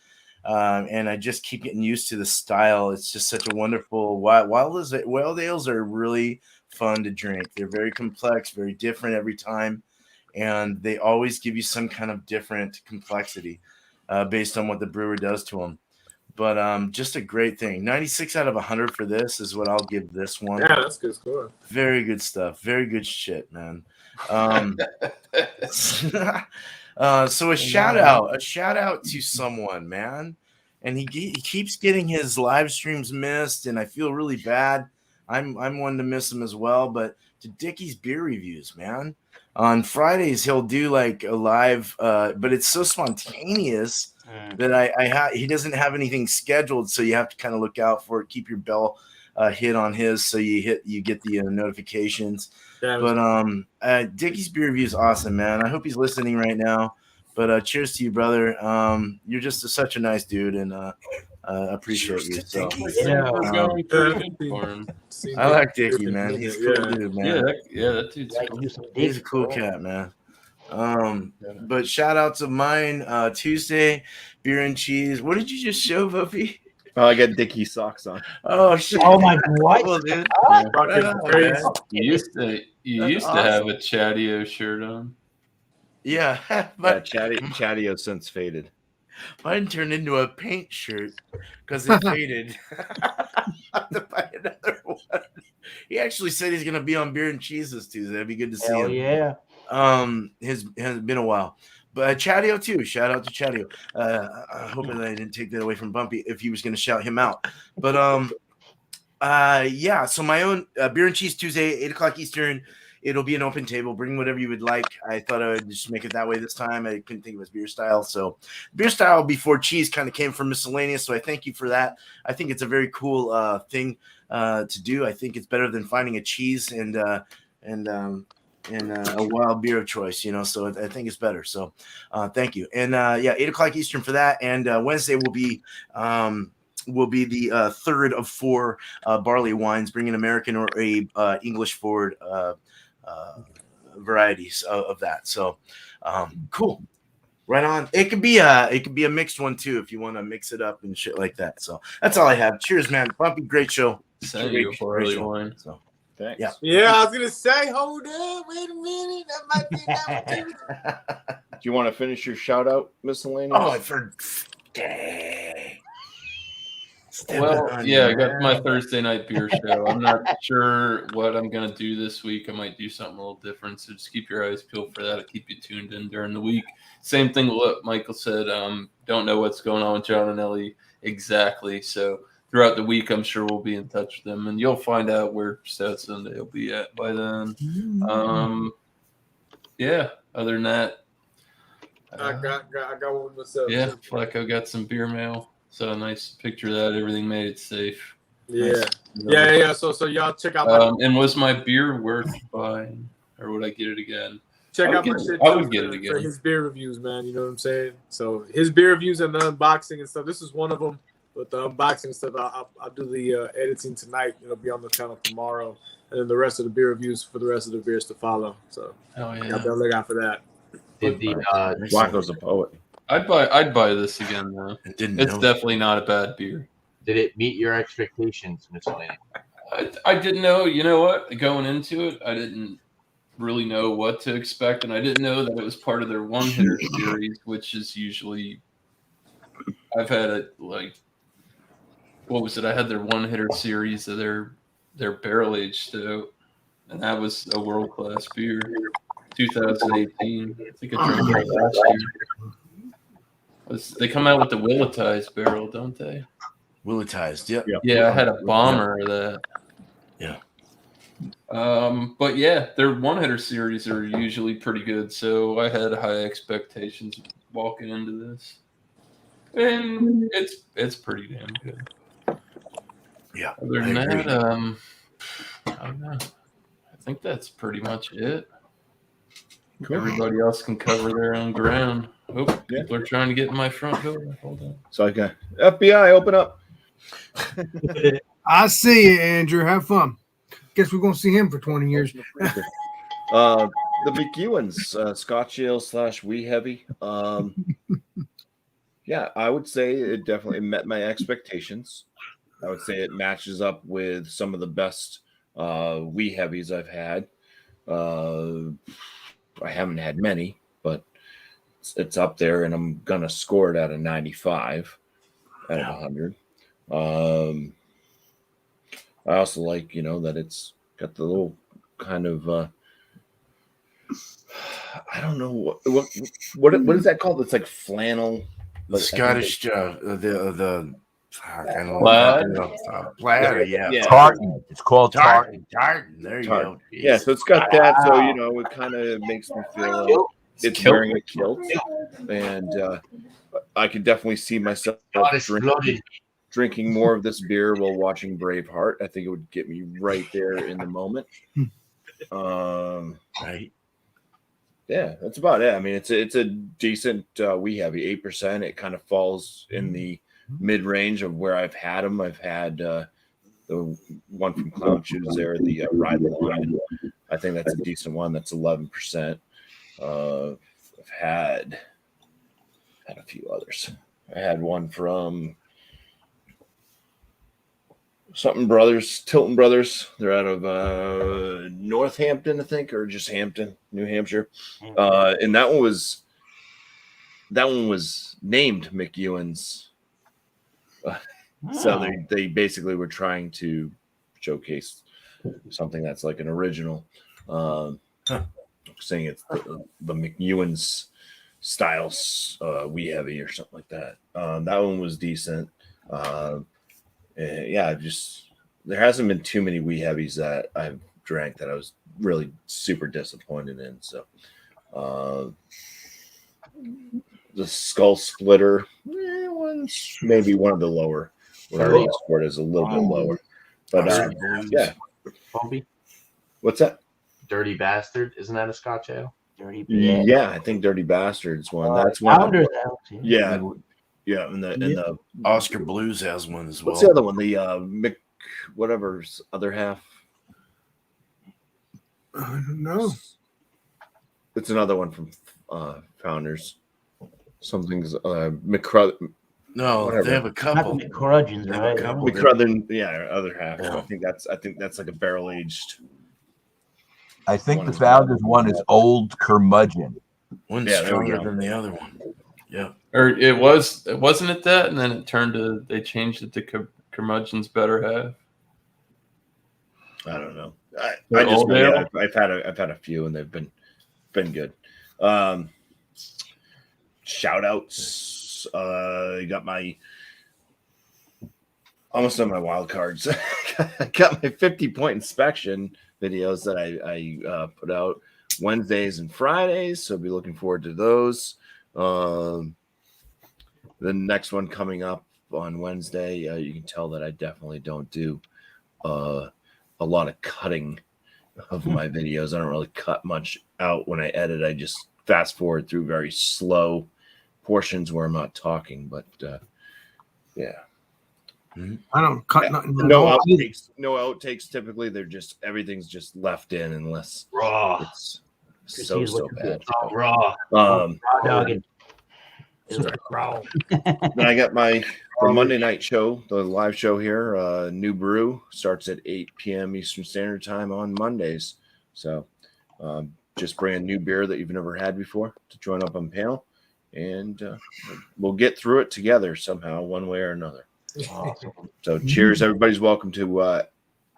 And I just keep getting used to the style. It's just such a wonderful, wild ales are really fun to drink. They're very complex, very different every time. And they always give you some kind of different complexity based on what the brewer does to them. But just a great thing. 96 out of 100 for this is what I'll give this one. Yeah, that's good score. Very good stuff. Very good shit, man. So a shout out to someone, man. And he keeps getting his live streams missed, and I feel really bad. I'm one to miss him as well. But to Dickie's Beer Reviews, man. On Fridays he'll do like a live, but it's so spontaneous that he doesn't have anything scheduled, so you have to kind of look out for it. Keep your bell hit on his, so you get the notifications. Yeah, but Dickie's Beer Review is awesome, man. I hope he's listening right now. But cheers to you, brother. You're just such a nice dude, and appreciate you. So I like Dickie, man. He's a cool dude, man. That dude's Like cool. do some He's a digging, cool bro. cat, man. But shout outs of mine, Tuesday, beer and cheese. What did you just show, Buffy? Oh, I got Dickie socks on. Oh shit! Oh my what? Cool, dude. Fucking Oh, crazy. man. You used to have a Chatio shirt on. Yeah, Chatio since faded. mine turned into a paint shirt because it faded. I have to buy another one. He actually said he's gonna be on Beer and Cheese this Tuesday. It'd be good to see Hell him. yeah. Has been a while. But Chatio too. Shout out to Chatio. I hope that I didn't take that away from BuMpy if he was going to shout him out. But yeah. So my own Beer and Cheese Tuesday, 8:00 Eastern. It'll be an open table. Bring whatever you would like. I thought I would just make it that way this time. I couldn't think of his beer style. So beer style before cheese kind of came from Miscellaneous. So I thank you for that. I think it's a very cool thing to do. I think it's better than finding a cheese and a wild beer of choice, so I think it's better. So thank you. And 8:00 Eastern for that. And Wednesday will be the third of 4 barley wines, bringing American or a English forward varieties of that. So cool. Right on. It could be a mixed one too if you want to mix it up and shit like that. So that's all I have. Cheers, man. BuMpy, great show. Send you a barley wine. So Thanks. Yeah. Yeah, I was gonna say, hold up, wait a minute, that might be that one. Do you want to finish your shout out, Miscellaneous? Oh, I've heard. Dang. Well, yeah, I got my Thursday night beer show. I'm not sure what I'm going to do this week. I might do something a little different. So just keep your eyes peeled for that. I'll keep you tuned in during the week. Same thing with what Michael said. Don't know what's going on with John and Ellie exactly. So throughout the week, I'm sure we'll be in touch with them. And you'll find out where Stout Sunday will be at by then. Yeah, other than that. I got one myself. Yeah, Flacco got some beer mail. So a nice picture of that. Everything made it safe. Yeah. Nice. Yeah. So y'all check out my and was my beer worth buying, or would I get it again? check I out would my get shit it. I would too get it for again. his beer reviews, man. You know what I'm saying? So his beer reviews and the unboxing and stuff. This is one of them. But the unboxing stuff, I'll do the editing tonight. It'll be on the channel tomorrow, and then the rest of the beer reviews for the rest of the beers to follow. So Oh yeah. I'll be on the lookout for that. Did the Flacco's a poet. I'd buy this again though. Didn't It's know. definitely not a bad beer. did it meet your expectations, Mcewen? I didn't know. You know what? Going into it, I didn't really know what to expect, and I didn't know that it was part of their one hitter series, which is usually I've had it like what was it? I had their one hitter series of their barrel aged stout, and that was a world class beer. 2018. I think I drank it last year. They come out with the Willetized barrel, don't they? Willetized, yep. Yeah, I had a bomber of that. Yeah. But yeah, their one hitter series are usually pretty good, so I had high expectations walking into this, and it's pretty damn good. Yeah. Other than that, I don't know. I think that's pretty much it. Cool. Everybody else can cover their own ground. Oh, Yeah. people are trying to get in my front door. Hold on. So I got FBI, open up. I see you, Andrew. Have fun. Guess we're gonna see him for 20 years. The McEwen's Scotch Ales / Wee Heavy. Yeah, I would say it definitely met my expectations. I would say it matches up with some of the best Wee Heavies I've had. I haven't had many, but it's up there, and I'm gonna score it at a 95 out of 100. I also like, that it's got the little kind of I don't know what is that called? It's like flannel. The Scottish, the kind of Plaid? plaid, yeah. Tartan. It's called tartan. Tartan. There you go. Yeah, so it's got that. So it kind of makes me feel like it's wearing a kilt, and I could definitely see myself drinking more of this beer while watching Braveheart. I think it would get me right there in the moment. Right. Yeah, that's about it. I mean, it's a decent Wee Heavy, 8%. It kind of falls in the mid range of where I've had them. I've had the one from Clown Shoes there, the Ride the Line. I think that's a decent one. That's 11%. I've had a few others. I had one from Tilton Brothers. They're out of Northampton, I think, or just Hampton, New Hampshire. And that one was named McEwen's. So they basically were trying to showcase something that's like an original. Saying it's the McEwen's styles Wee Heavy or something like that. That one was decent. Yeah, there hasn't been too many Wee Heavies that I've drank that I was really super disappointed in. So the Skull Splitter one's maybe one of the lower. Our scored is a little bit lower, but yeah. BuMpY? What's that? Dirty Bastard. Isn't that a Scotch ale? Dirty Yeah, I think Dirty Bastards one. That's one. Founders out. Yeah, and the Oscar Blues has one as well. what's the other one? The Mick whatever's other half. I don't know. It's another one from Founders. Something's McCrud. No, whatever. they have a Not couple. the McCrudgeons, They have right? a couple. McCrudden, yeah, other half. Yeah. I think that's like a barrel aged. I think the Founders one is Old Curmudgeon. One's Yeah, there we stronger go. than the other one. Yeah. Or wasn't it that, and then they changed it to Curmudgeon's Better Half. I don't know. The I just old ale? I've had a few and they've been good. Shout outs. I got my almost on my wild cards. I got my 50-point inspection videos that I put out Wednesdays and Fridays, so be looking forward to those. The next one coming up on Wednesday, you can tell that I definitely don't do a lot of cutting of my videos. I don't really cut much out when I edit. I just fast forward through very slow portions where I'm not talking, but yeah. I don't cut nothing. No outtakes. No outtakes. Typically, they're just everything's just left in unless Raw. it's So Here's what you bad. get. Oh, raw. Raw dogging. Then I got the Monday night show, the live show here. New Brew starts at 8 p.m. Eastern Standard Time on Mondays. So just bring a new beer that you've never had before to join up on panel, and we'll get through it together somehow, one way or another. Awesome. So cheers. Everybody's welcome to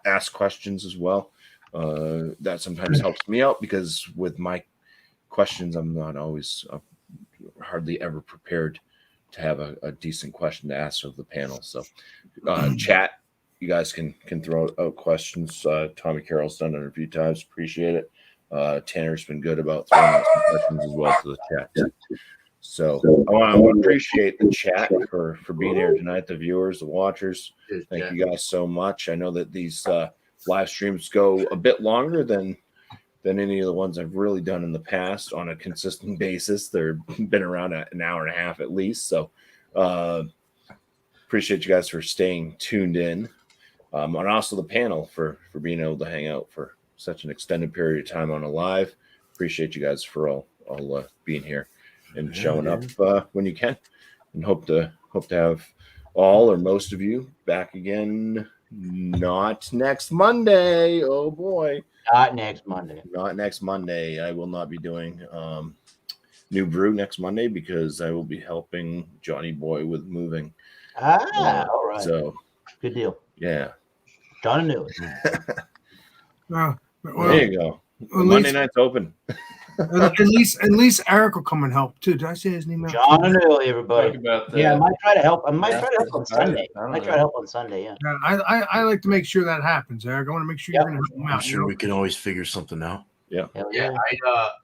ask questions as well. That sometimes helps me out because with my questions, I'm not always hardly ever prepared to have a decent question to ask of the panel. So chat, you guys can throw out questions. Tommy Carroll's done it a few times. Appreciate it. Tanner's been good about throwing out some questions as well to the chat. So I want to appreciate the chat for being here tonight, the viewers, the watchers. Thank you guys so much. I know that these live streams go a bit longer than any of the ones I've really done in the past on a consistent basis. They've been around an hour and a half at least. So appreciate you guys for staying tuned in. And also the panel for being able to hang out for such an extended period of time on a live. Appreciate you guys for all being here and showing up when you can, and hope to have all or most of you back again. Not next Monday. Oh boy. Not next Monday. Not next Monday. I will not be doing New Brew next Monday because I will be helping Johnny Boy with moving. All right. So good deal. Yeah. John knew it. Well, There you go. at Monday least- night's open. at least Eric will come and help too. Did I say his name? out? John knew everybody. Talk about that. Yeah, I might try to help. I might Yeah, try to help on try it. Sunday. I don't I might try know. to help on Sunday. Yeah. Yeah, I like to make sure that happens, Eric. I want to make sure Yep. you're going to help him I'm out. sure we can always figure something out. Hell Yeah,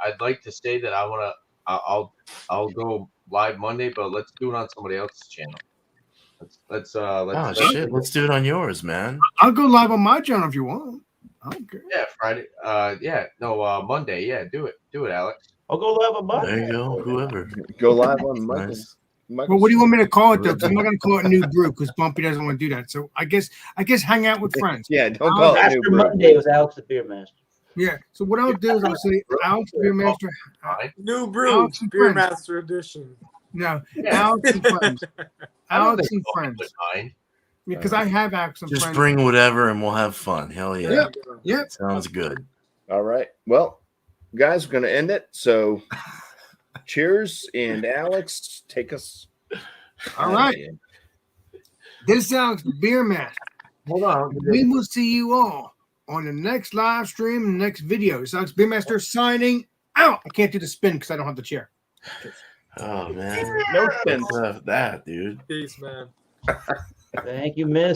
I'd like to say that I want to. I'll go live Monday, but let's do it on somebody else's channel. Let's Oh shit, let's do it on yours, man. I'll go live on my channel if you want. I don't care. Yeah, Friday. Monday. Yeah, do it, Alex. I'll go live on Monday. There you go. Whoever. Go live on Michael's. Nice. Well, what do you want me to call it though? 'Cause I'm not going to call it New Brew because BuMpY doesn't want to do that. So I guess hang out with friends. Yeah, don't call it Master New Brew. Monday was Alex the Beer Master. Yeah. So what I'll do is I'll say Alex Beer Master. New Brew, Alex and Beer friends. Master Edition. No, Yeah. Alex and friends. I don't Alex think and Bumpy friends. would mind. Because I have Alex and Just friends. bring whatever and we'll have fun. Hell yeah. Yep. Yep. Sounds good. All right. Well, guys, we're going to end it. So cheers. And Alex, take us. All right. This is Alex the Beer Master. Hold on. We will see you all on the next live stream and next video. This is Alex Beer Master signing out. I can't do the spin because I don't have the chair. Oh man. No spin. That dude. Peace, man. Thank you, Miss.